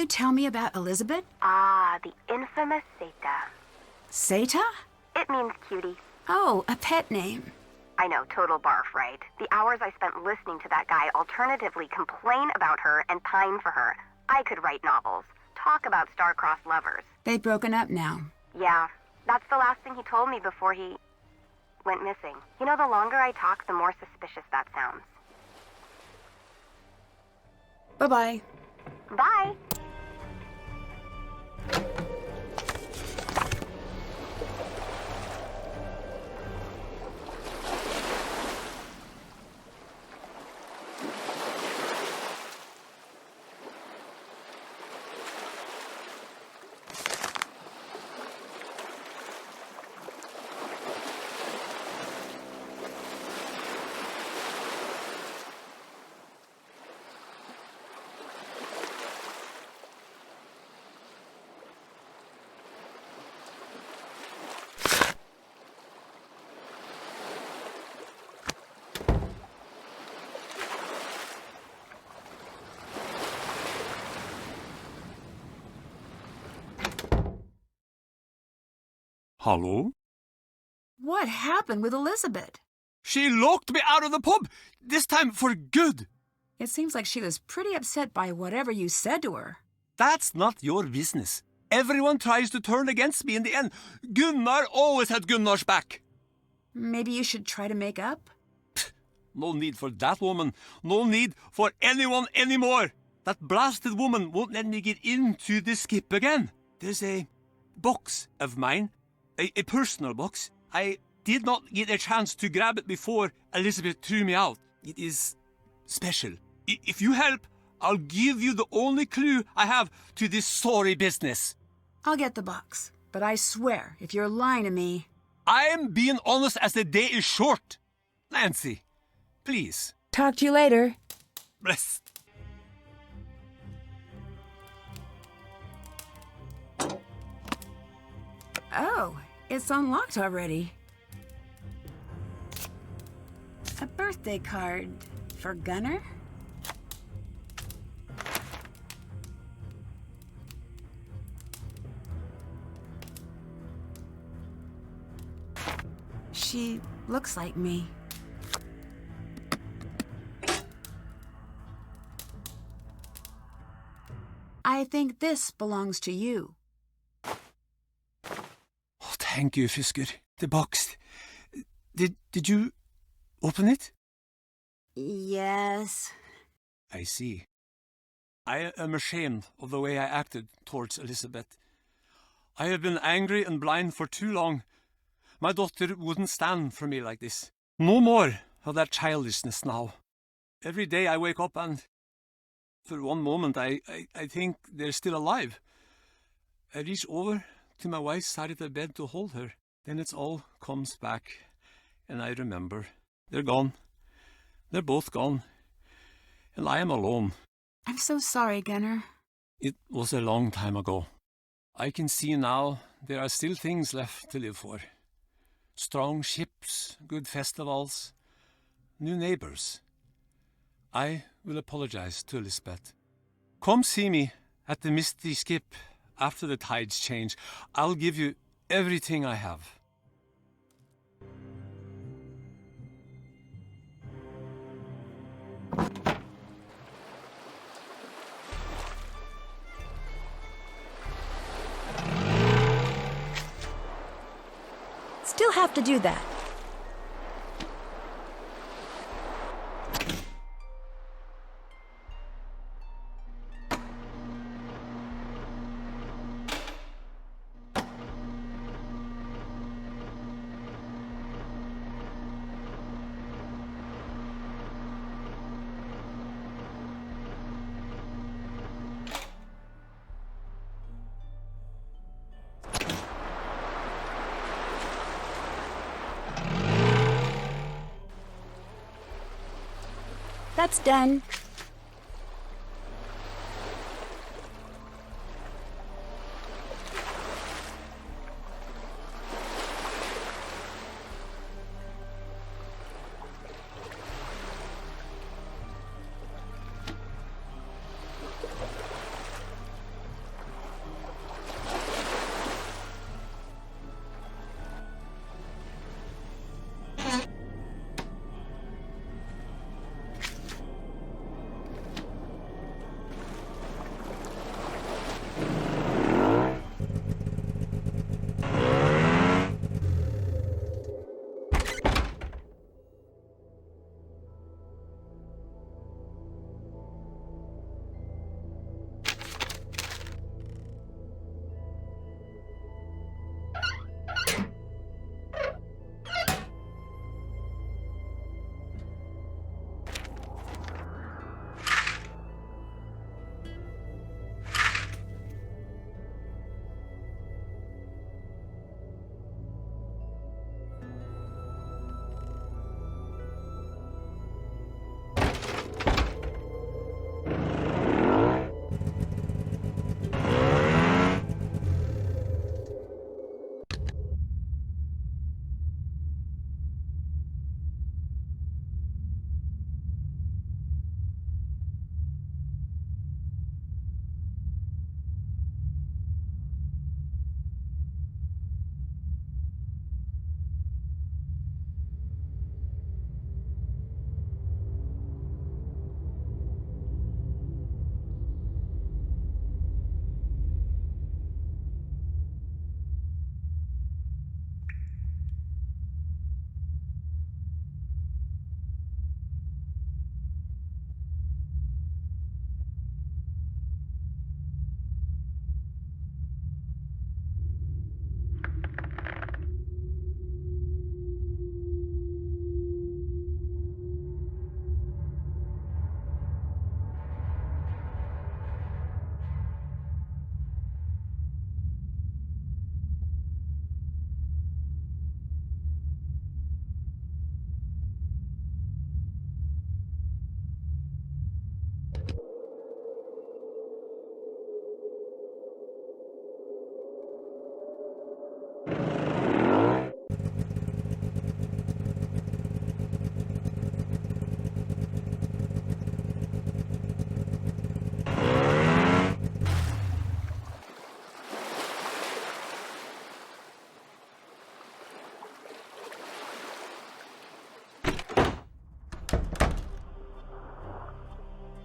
you tell me about Elizabeth? Ah, the infamous Seta. Seta? It means cutie. Oh, a pet name. I know, total barf, right? The hours I spent listening to that guy alternatively complain about her and pine for her. I could write novels. Talk about star-crossed lovers. They've broken up now. Yeah, that's the last thing he told me before he went missing. You know, the longer I talk, the more suspicious that sounds. Bye-bye. Bye! Hello? What happened with Elizabeth? She locked me out of the pub, this time for good. It seems like she was pretty upset by whatever you said to her. That's not your business. Everyone tries to turn against me in the end. Gunnar always had Gunnar's back. Maybe you should try to make up? No need for that woman. No need for anyone anymore. That blasted woman won't let me get into the skip again. There's a box of mine, a personal box. I did not get a chance to grab it before Elizabeth threw me out. It is special. If you help, I'll give you the only clue I have to this sorry business. I'll get the box, but I swear, if you're lying to me... I'm being honest as the day is short. Nancy, please. Talk to you later. Bless. Oh, it's unlocked already. A birthday card for Gunnar? She looks like me. I think this belongs to you. Oh, thank you, Fisker. The box. Did you open it? Yes. I see. I am ashamed of the way I acted towards Elizabeth. I have been angry and blind for too long. My daughter wouldn't stand for me like this. No more of that childishness now. Every day I wake up and, for one moment, I think they're still alive. I reach over to my wife's side of the bed to hold her. Then it all comes back, and I remember. They're gone. They're both gone. And I am alone. I'm so sorry, Gunnar. It was a long time ago. I can see now there are still things left to live for. Strong ships, good festivals, new neighbors. I will apologize to Elizabeth. Come see me at the Misty Skip after the tides change. I'll give you everything I have. Still have to do that. That's done.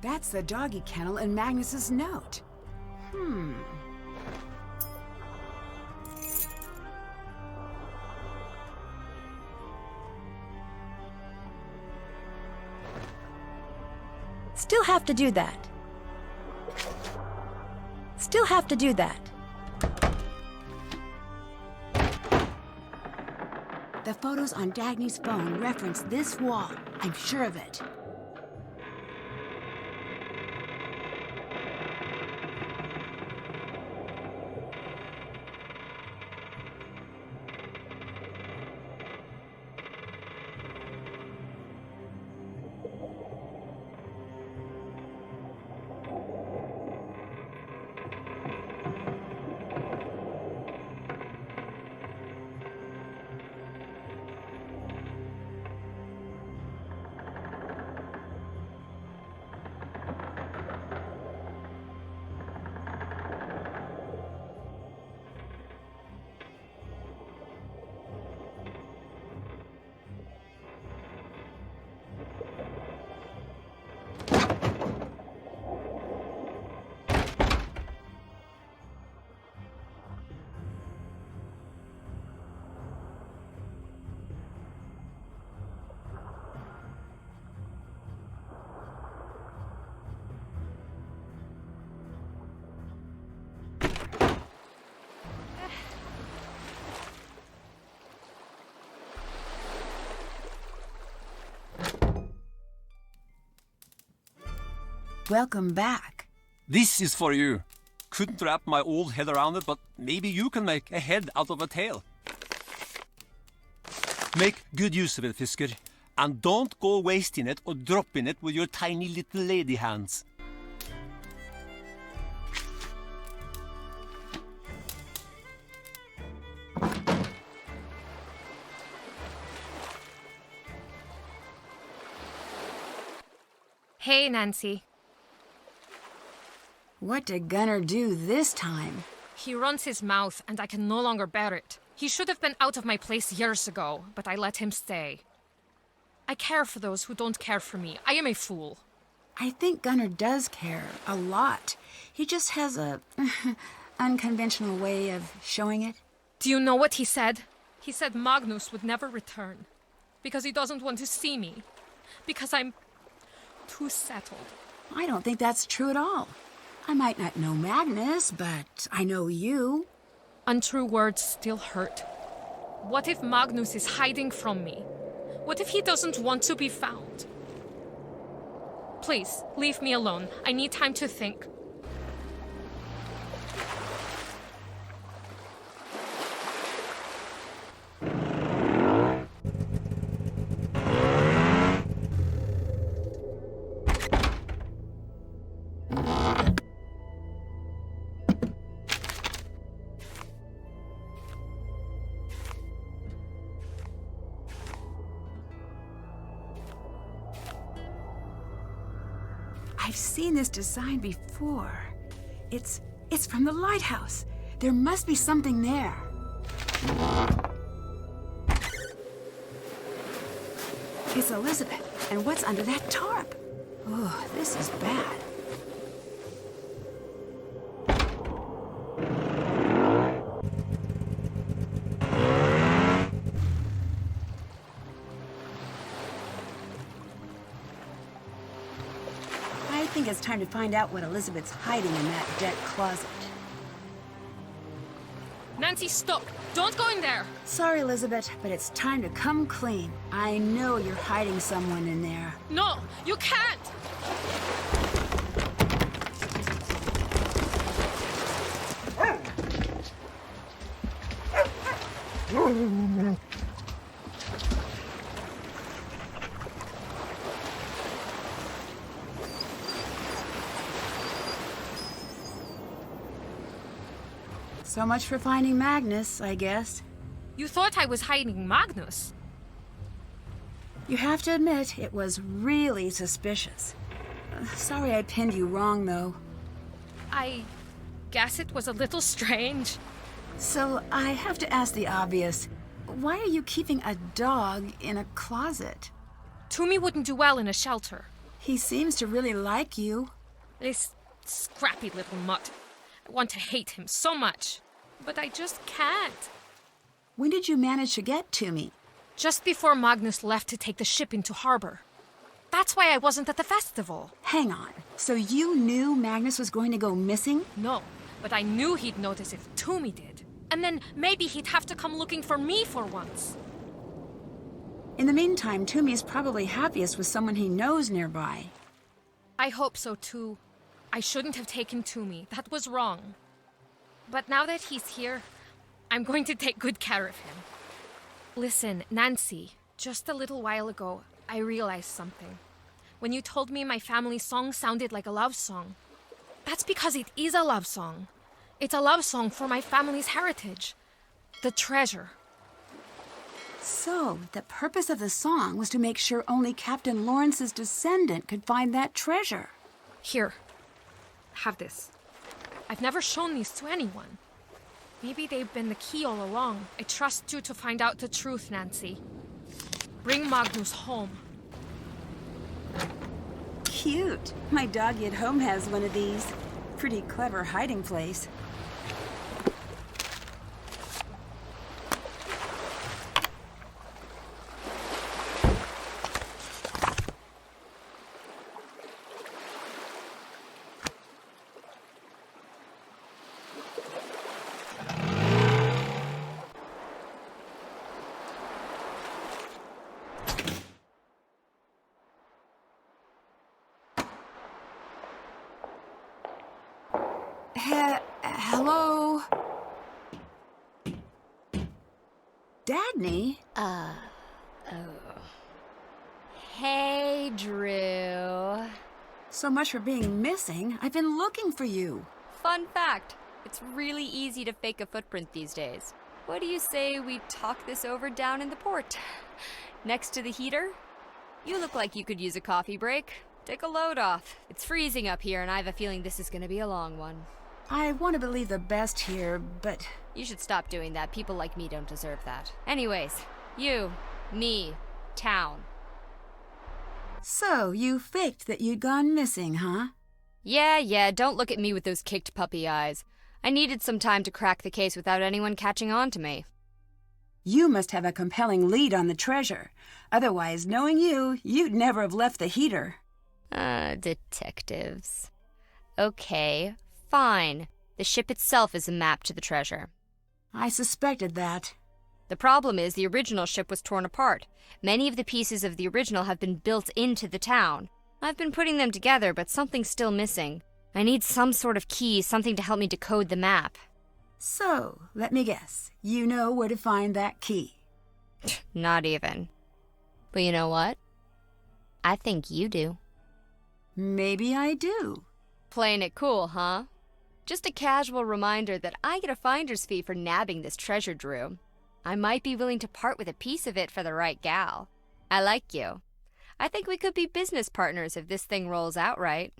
That's the doggy kennel in Magnus's note. Still have to do that. Still have to do that. The photos on Dagny's phone reference this wall. I'm sure of it. Welcome back. This is for you. Couldn't wrap my old head around it, but maybe you can make a head out of a tail. Make good use of it, Fisker. And don't go wasting it or dropping it with your tiny little lady hands. Hey, Nancy. What did Gunnar do this time? He runs his mouth, and I can no longer bear it. He should have been out of my place years ago, but I let him stay. I care for those who don't care for me. I am a fool. I think Gunnar does care a lot. He just has a unconventional way of showing it. Do you know what he said? He said Magnus would never return. Because he doesn't want to see me. Because I'm too settled. I don't think that's true at all. I might not know Magnus, but I know you. Untrue words still hurt. What if Magnus is hiding from me? What if he doesn't want to be found? Please, leave me alone. I need time to think. I've seen this design before. It's from the lighthouse. There must be something there. It's Elizabeth. And what's under that tarp? Oh, this is bad. I think it's time to find out what Elizabeth's hiding in that deck closet. Nancy, stop! Don't go in there! Sorry, Elizabeth, but it's time to come clean. I know you're hiding someone in there. No, you can't! So much for finding Magnus, I guess. You thought I was hiding Magnus? You have to admit, it was really suspicious. Sorry I pinned you wrong, though. I guess it was a little strange. So, I have to ask the obvious. Why are you keeping a dog in a closet? Toomey wouldn't do well in a shelter. He seems to really like you. This scrappy little mutt. I want to hate him so much. But I just can't. When did you manage to get to me? Just before Magnus left to take the ship into harbor. That's why I wasn't at the festival. Hang on. So you knew Magnus was going to go missing? No, but I knew he'd notice if Toomey did. And then maybe he'd have to come looking for me for once. In the meantime, Toomey is probably happiest with someone he knows nearby. I hope so too. I shouldn't have taken Toomey. That was wrong. But now that he's here, I'm going to take good care of him. Listen, Nancy, just a little while ago, I realized something. When you told me my family's song sounded like a love song, that's because it is a love song. It's a love song for my family's heritage. The treasure. So, the purpose of the song was to make sure only Captain Lawrence's descendant could find that treasure. Here, have this. I've never shown these to anyone. Maybe they've been the key all along. I trust you to find out the truth, Nancy. Bring Magnus home. Cute. My doggy at home has one of these. Pretty clever hiding place. Hello? Dagny? Hey, Drew. So much for being missing. I've been looking for you. Fun fact, it's really easy to fake a footprint these days. What do you say we talk this over down in the port? Next to the heater? You look like you could use a coffee break. Take a load off. It's freezing up here, and I have a feeling this is gonna be a long one. I want to believe the best here, but... You should stop doing that. People like me don't deserve that. Anyways, you, me, town. So, you faked that you'd gone missing, huh? Yeah, don't look at me with those kicked puppy eyes. I needed some time to crack the case without anyone catching on to me. You must have a compelling lead on the treasure. Otherwise, knowing you, you'd never have left the heater. Detectives. Okay, fine. The ship itself is a map to the treasure. I suspected that. The problem is the original ship was torn apart. Many of the pieces of the original have been built into the town. I've been putting them together, but something's still missing. I need some sort of key, something to help me decode the map. So, let me guess. You know where to find that key. Not even. But you know what? I think you do. Maybe I do. Playing it cool, huh? Just a casual reminder that I get a finder's fee for nabbing this treasure, Drew. I might be willing to part with a piece of it for the right gal. I like you. I think we could be business partners if this thing rolls out right.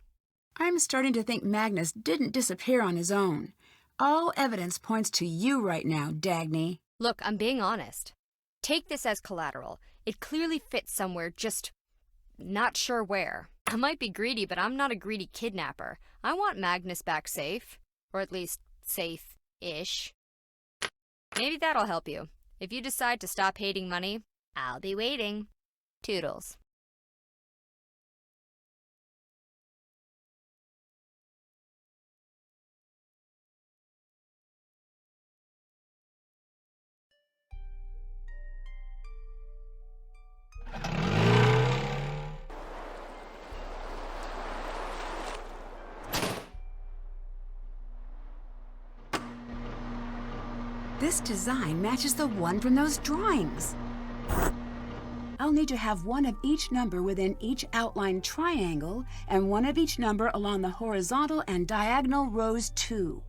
I'm starting to think Magnus didn't disappear on his own. All evidence points to you right now, Dagny. Look, I'm being honest. Take this as collateral. It clearly fits somewhere, just not sure where. I might be greedy, but I'm not a greedy kidnapper. I want Magnus back safe. Or at least, safe-ish. Maybe that'll help you. If you decide to stop hating money, I'll be waiting. Toodles. This design matches the one from those drawings. I'll need to have one of each number within each outlined triangle and one of each number along the horizontal and diagonal rows too.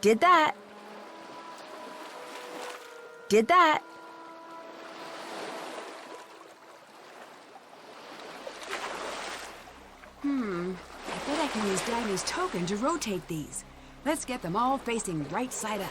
Did that. Did that. I bet I can use Danny's token to rotate these. Let's get them all facing right side up.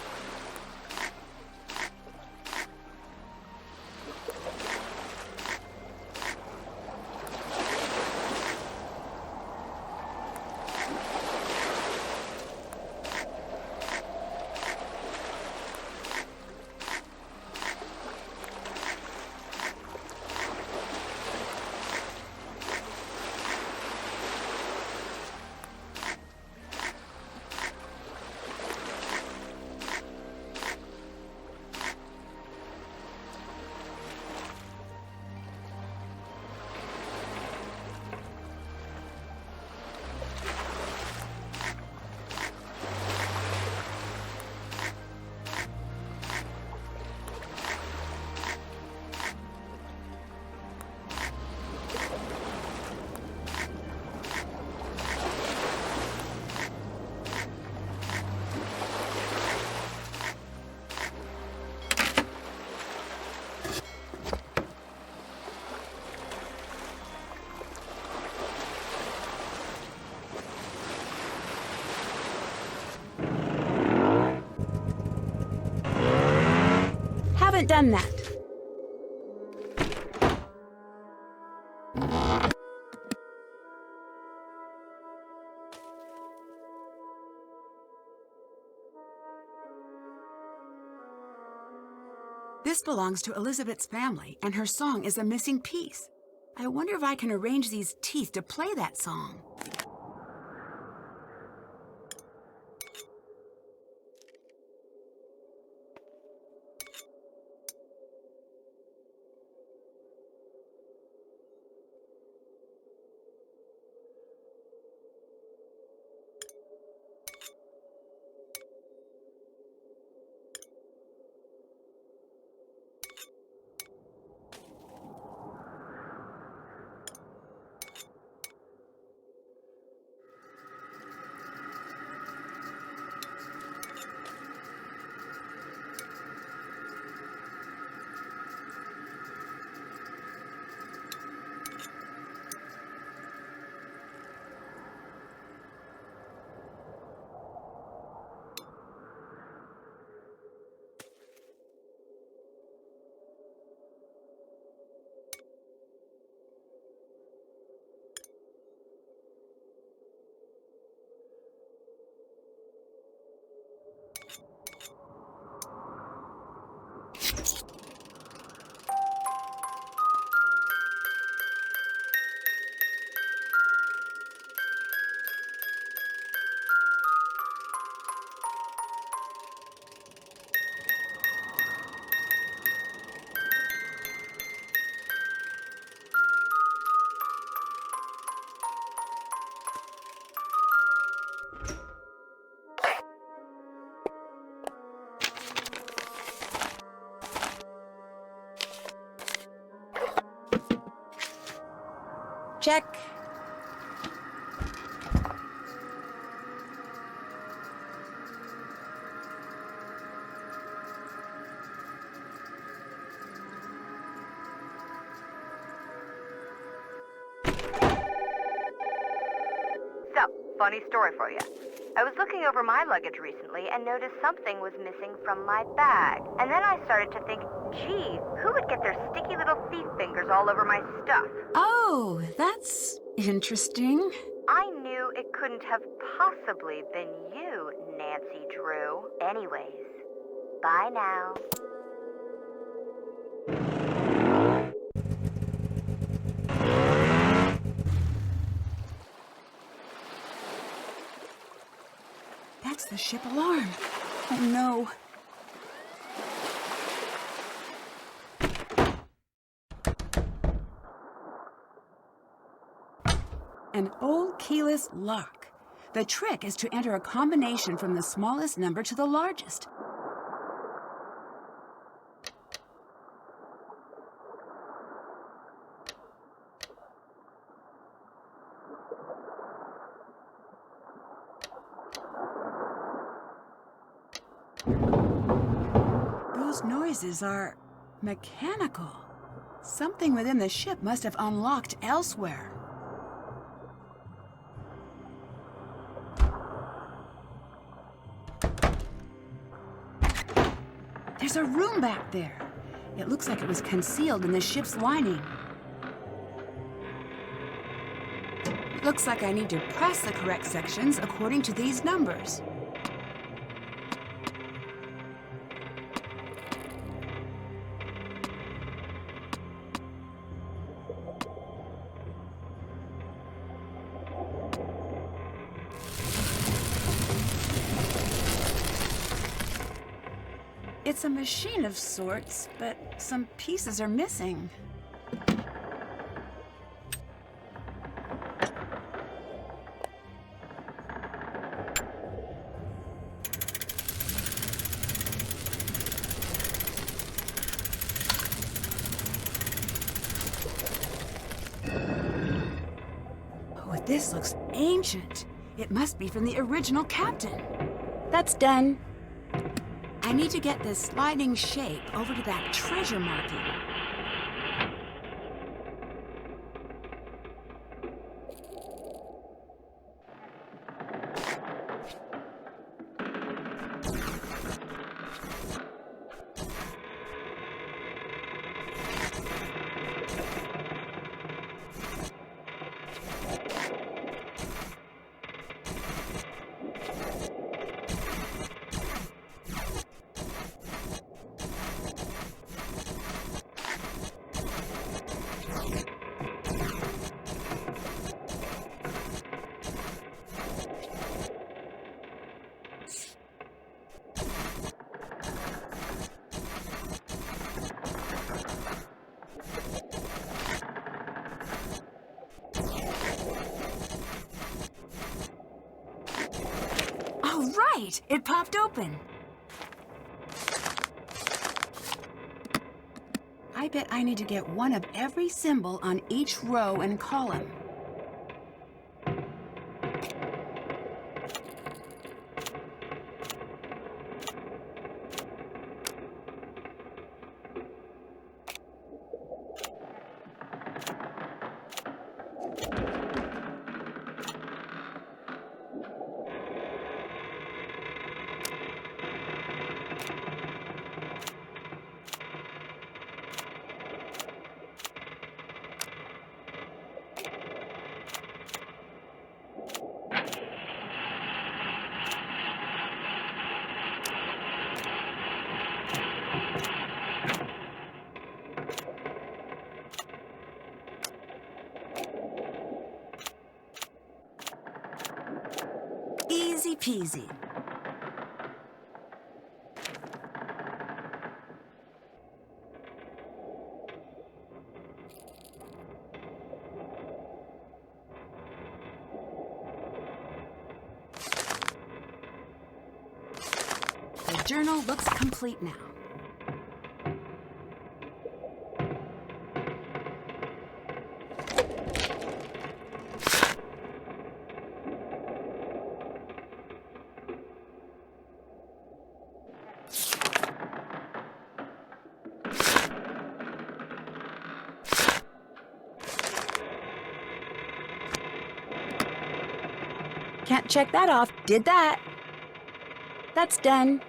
Haven't done that. This belongs to Elizabeth's family, and her song is a missing piece. I wonder if I can arrange these teeth to play that song. Check. So, funny story for you. I was looking over my luggage recently and noticed something was missing from my bag. And then I started to think, gee, who would get their sticky little thief fingers all over my stuff? Oh, that's interesting. I knew it couldn't have possibly been you, Nancy Drew. Anyways, bye now. That's the ship alarm. Oh no. An old keyless lock. The trick is to enter a combination from the smallest number to the largest. Those noises are mechanical. Something within the ship must have unlocked elsewhere. There's a room back there. It looks like it was concealed in the ship's lining. Looks like I need to press the correct sections according to these numbers. It's a machine of sorts, but some pieces are missing. Oh, this looks ancient. It must be from the original captain. That's done. I need to get this sliding shape over to that treasure marking. Right! It popped open. I bet I need to get one of every symbol on each row and column. Easy peasy. The journal looks complete now. Can't check that off. Did that. That's done.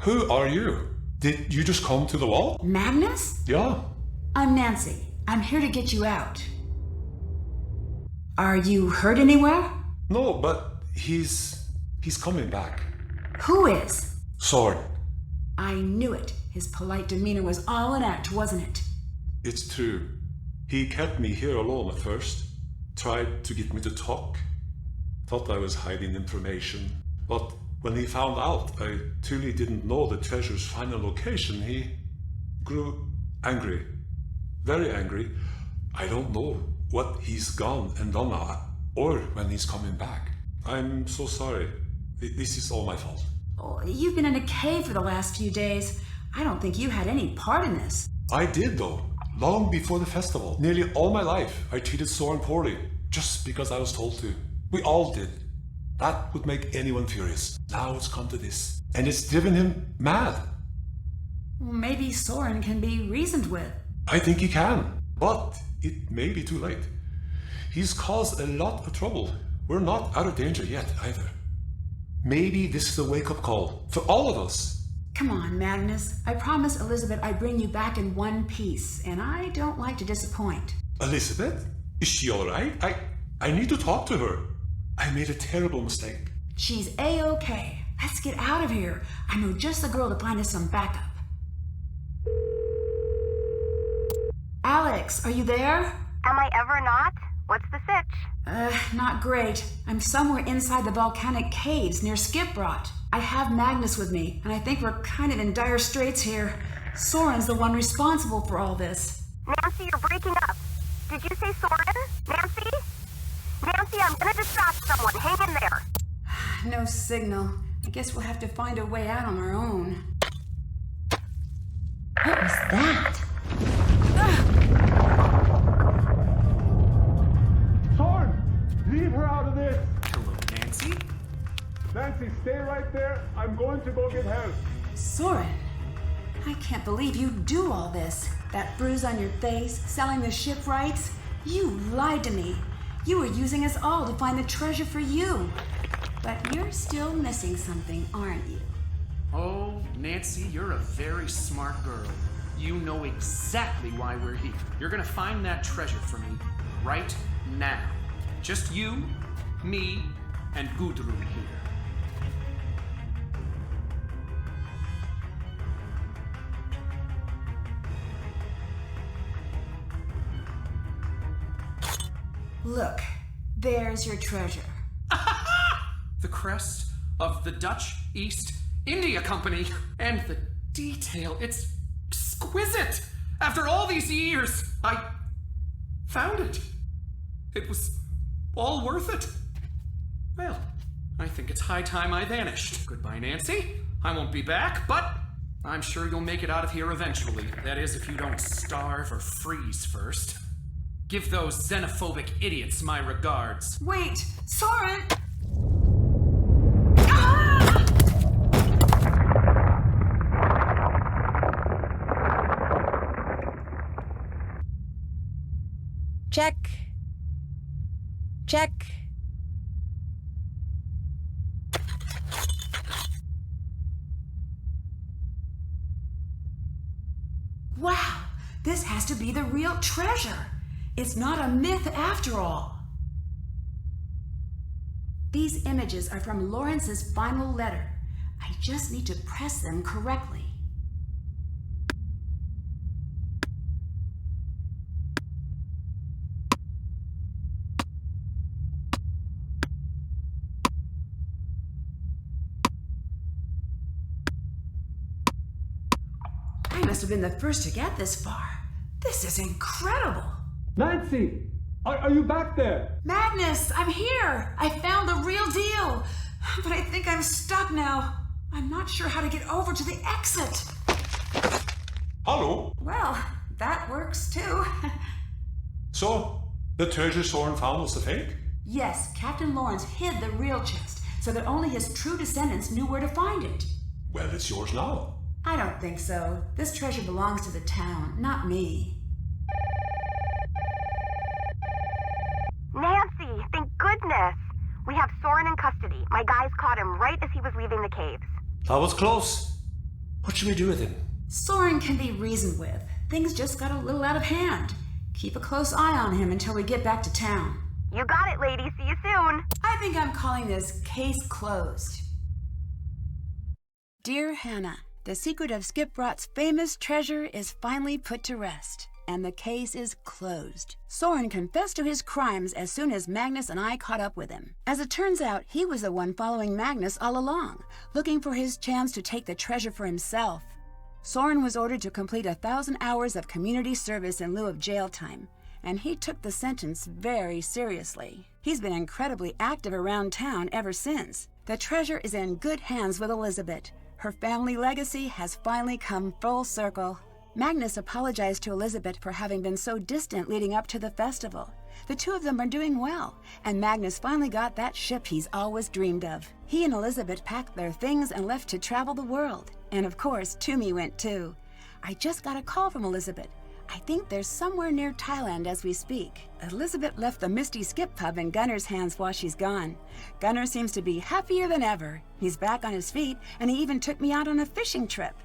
Who are you? Did you just come to the wall? Magnus? Yeah. I'm Nancy. I'm here to get you out. Are you hurt anywhere? No, but he's coming back. Who is? Soren. I knew it. His polite demeanor was all an act, wasn't it? It's true. He kept me here alone at first. Tried to get me to talk. Thought I was hiding information. But when he found out I truly didn't know the treasure's final location, he grew angry. Very angry. I don't know what he's gone and done now, or when he's coming back. I'm so sorry. This is all my fault. Oh, you've been in a cave for the last few days. I don't think you had any part in this. I did, though. Long before the festival. Nearly all my life, I treated Soren poorly, just because I was told to. We all did. That would make anyone furious. Now it's come to this. And it's driven him mad. Well, maybe Soren can be reasoned with. I think he can. But it may be too late. He's caused a lot of trouble. We're not out of danger yet, either. Maybe this is a wake-up call for all of us. Come on, Magnus. I promised Elizabeth I'd bring you back in one piece, and I don't like to disappoint. Elizabeth? Is she all right? I need to talk to her. I made a terrible mistake. She's A-okay. Let's get out of here. I know just the girl to find us some backup. Alex, are you there? Am I ever not? What's the sitch? Not great. I'm somewhere inside the volcanic caves near Skipbrot. I have Magnus with me, and I think we're kind of in dire straits here. Soren's the one responsible for all this. Nancy, you're breaking up. Did you say Soren? Nancy? Nancy, I'm gonna dispatch someone. Hang in there. No signal. I guess we'll have to find a way out on our own. What was that? Soren! Leave her out of this! Hello, Nancy? Nancy, stay right there. I'm going to go get help. Soren, I can't believe you do all this. That bruise on your face, selling the shipwrights. You lied to me. You were using us all to find the treasure for you. But you're still missing something, aren't you? Oh, Nancy, you're a very smart girl. You know exactly why we're here. You're gonna find that treasure for me right now. Just you, me, and Gudrun here. Look, there's your treasure. The crest of the Dutch East India Company. And the detail, it's exquisite. After all these years, I found it. It was all worth it. Well, I think it's high time I vanished. Goodbye, Nancy. I won't be back, but I'm sure you'll make it out of here eventually. That is, if you don't starve or freeze first. Give those xenophobic idiots my regards. Wait, Soren! Check. Check. Wow, this has to be the real treasure. It's not a myth after all. These images are from Lawrence's final letter. I just need to press them correctly. I must have been the first to get this far. This is incredible. Nancy! Are you back there? Magnus, I'm here! I found the real deal! But I think I'm stuck now. I'm not sure how to get over to the exit. Hello? Well, that works too. So, the treasure Soren found was a fake? Yes, Captain Lawrence hid the real chest so that only his true descendants knew where to find it. Well, it's yours now. I don't think so. This treasure belongs to the town, not me. Nancy, thank goodness. We have Soren in custody. My guys caught him right as he was leaving the caves. That was close. What should we do with him? Soren can be reasoned with. Things just got a little out of hand. Keep a close eye on him until we get back to town. You got it, lady. See you soon. I think I'm calling this case closed. Dear Hannah, the secret of Skipbrot's famous treasure is finally put to rest, and the case is closed. Soren confessed to his crimes as soon as Magnus and I caught up with him. As it turns out, he was the one following Magnus all along, looking for his chance to take the treasure for himself. Soren was ordered to complete 1,000 hours of community service in lieu of jail time, and he took the sentence very seriously. He's been incredibly active around town ever since. The treasure is in good hands with Elizabeth. Her family legacy has finally come full circle. Magnus apologized to Elizabeth for having been so distant leading up to the festival. The two of them are doing well, and Magnus finally got that ship he's always dreamed of. He and Elizabeth packed their things and left to travel the world. And of course, Toomey went too. I just got a call from Elizabeth. I think they're somewhere near Thailand as we speak. Elizabeth left the Misty Skip pub in Gunner's hands while she's gone. Gunner seems to be happier than ever. He's back on his feet, and he even took me out on a fishing trip.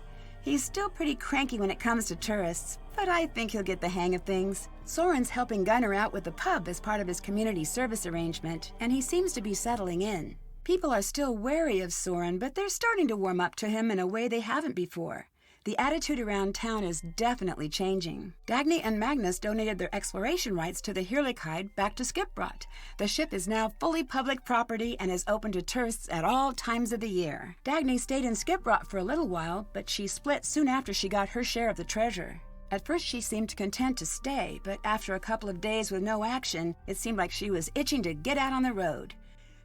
He's still pretty cranky when it comes to tourists, but I think he'll get the hang of things. Soren's helping Gunner out with the pub as part of his community service arrangement, and he seems to be settling in. People are still wary of Soren, but they're starting to warm up to him in a way they haven't before. The attitude around town is definitely changing. Dangy and Magnus donated their exploration rights to the Heerlijkheid back to Skipbrot. The ship is now fully public property and is open to tourists at all times of the year. Dangy stayed in Skipbrot for a little while, but she split soon after she got her share of the treasure. At first she seemed content to stay, but after a couple of days with no action, it seemed like she was itching to get out on the road.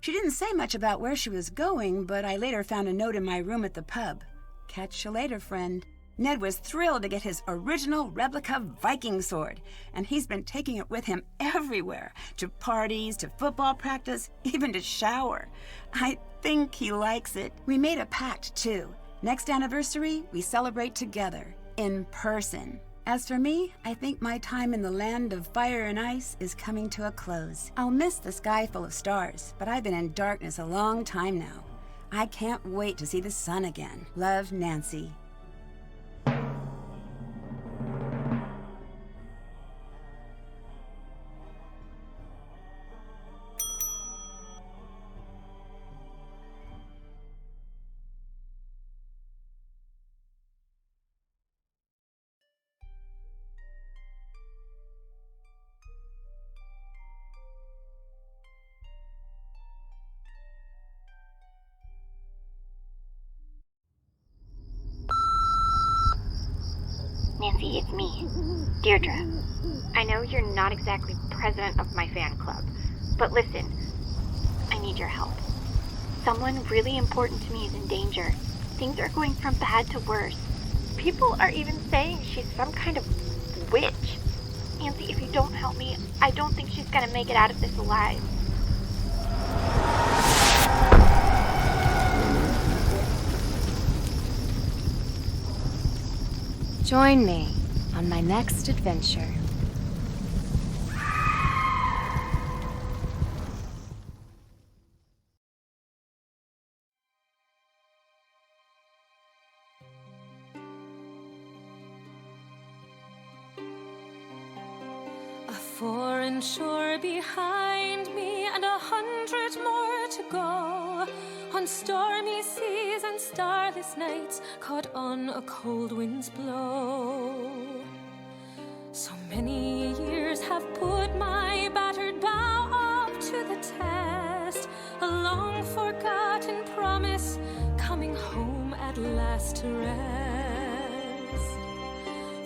She didn't say much about where she was going, but I later found a note in my room at the pub. Catch you later, friend. Ned was thrilled to get his original replica Viking sword, and he's been taking it with him everywhere, to parties, to football practice, even to shower. I think he likes it. We made a pact, too. Next anniversary, we celebrate together, in person. As for me, I think my time in the land of fire and ice is coming to a close. I'll miss the sky full of stars, but I've been in darkness a long time now. I can't wait to see the sun again. Love, Nancy. Nancy, it's me, Deirdre. I know you're not exactly president of my fan club, but listen, I need your help. Someone really important to me is in danger. Things are going from bad to worse. People are even saying she's some kind of witch. Nancy, if you don't help me, I don't think she's gonna make it out of this alive. Join me on my next adventure. A foreign shore behind me and 100 more to go. On stormy seas and starless nights, caught on a cold wind's blow. So many years have put my battered bow up to the test. A long forgotten promise, coming home at last to rest.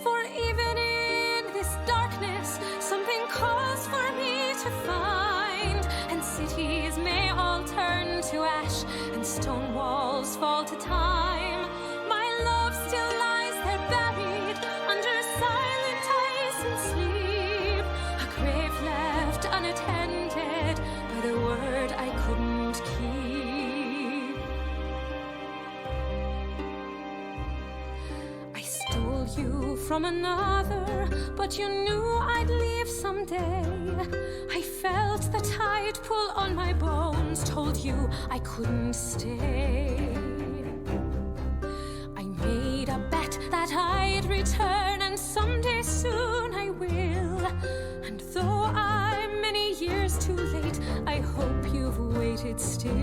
For even in this darkness, something calls for me to find. And cities may all turn to ash, and stone walls fall to time. My love still lies there buried under silent ice and sleep. A grave left unattended by the word I couldn't keep. I stole you from another, but you knew I'd leave someday. I felt the tide pull on my bones, told you I couldn't stay. I made return, and someday soon I will. And though I'm many years too late, I hope you've waited still.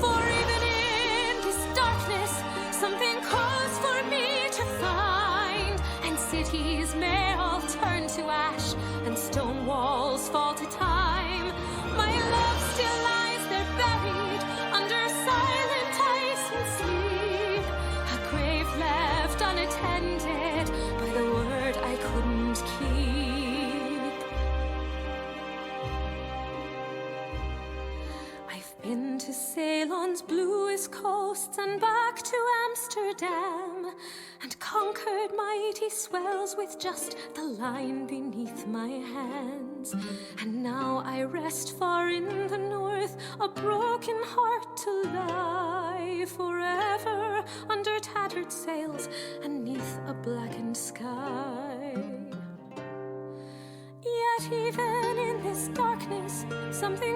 For even in this darkness, something calls for me to find, and cities may all turn to ash, and stone walls fall to time. My love still lies there buried under silent ice and sleep, a grave left unattended by the word I couldn't keep. I've been to Ceylon's bluest coasts and back to Amsterdam, and conquered mighty swells with just the line beneath my hands. And now I rest far in the north, a broken heart to lie forever under tattered sails and neath a blackened sky. Yet even in this darkness, something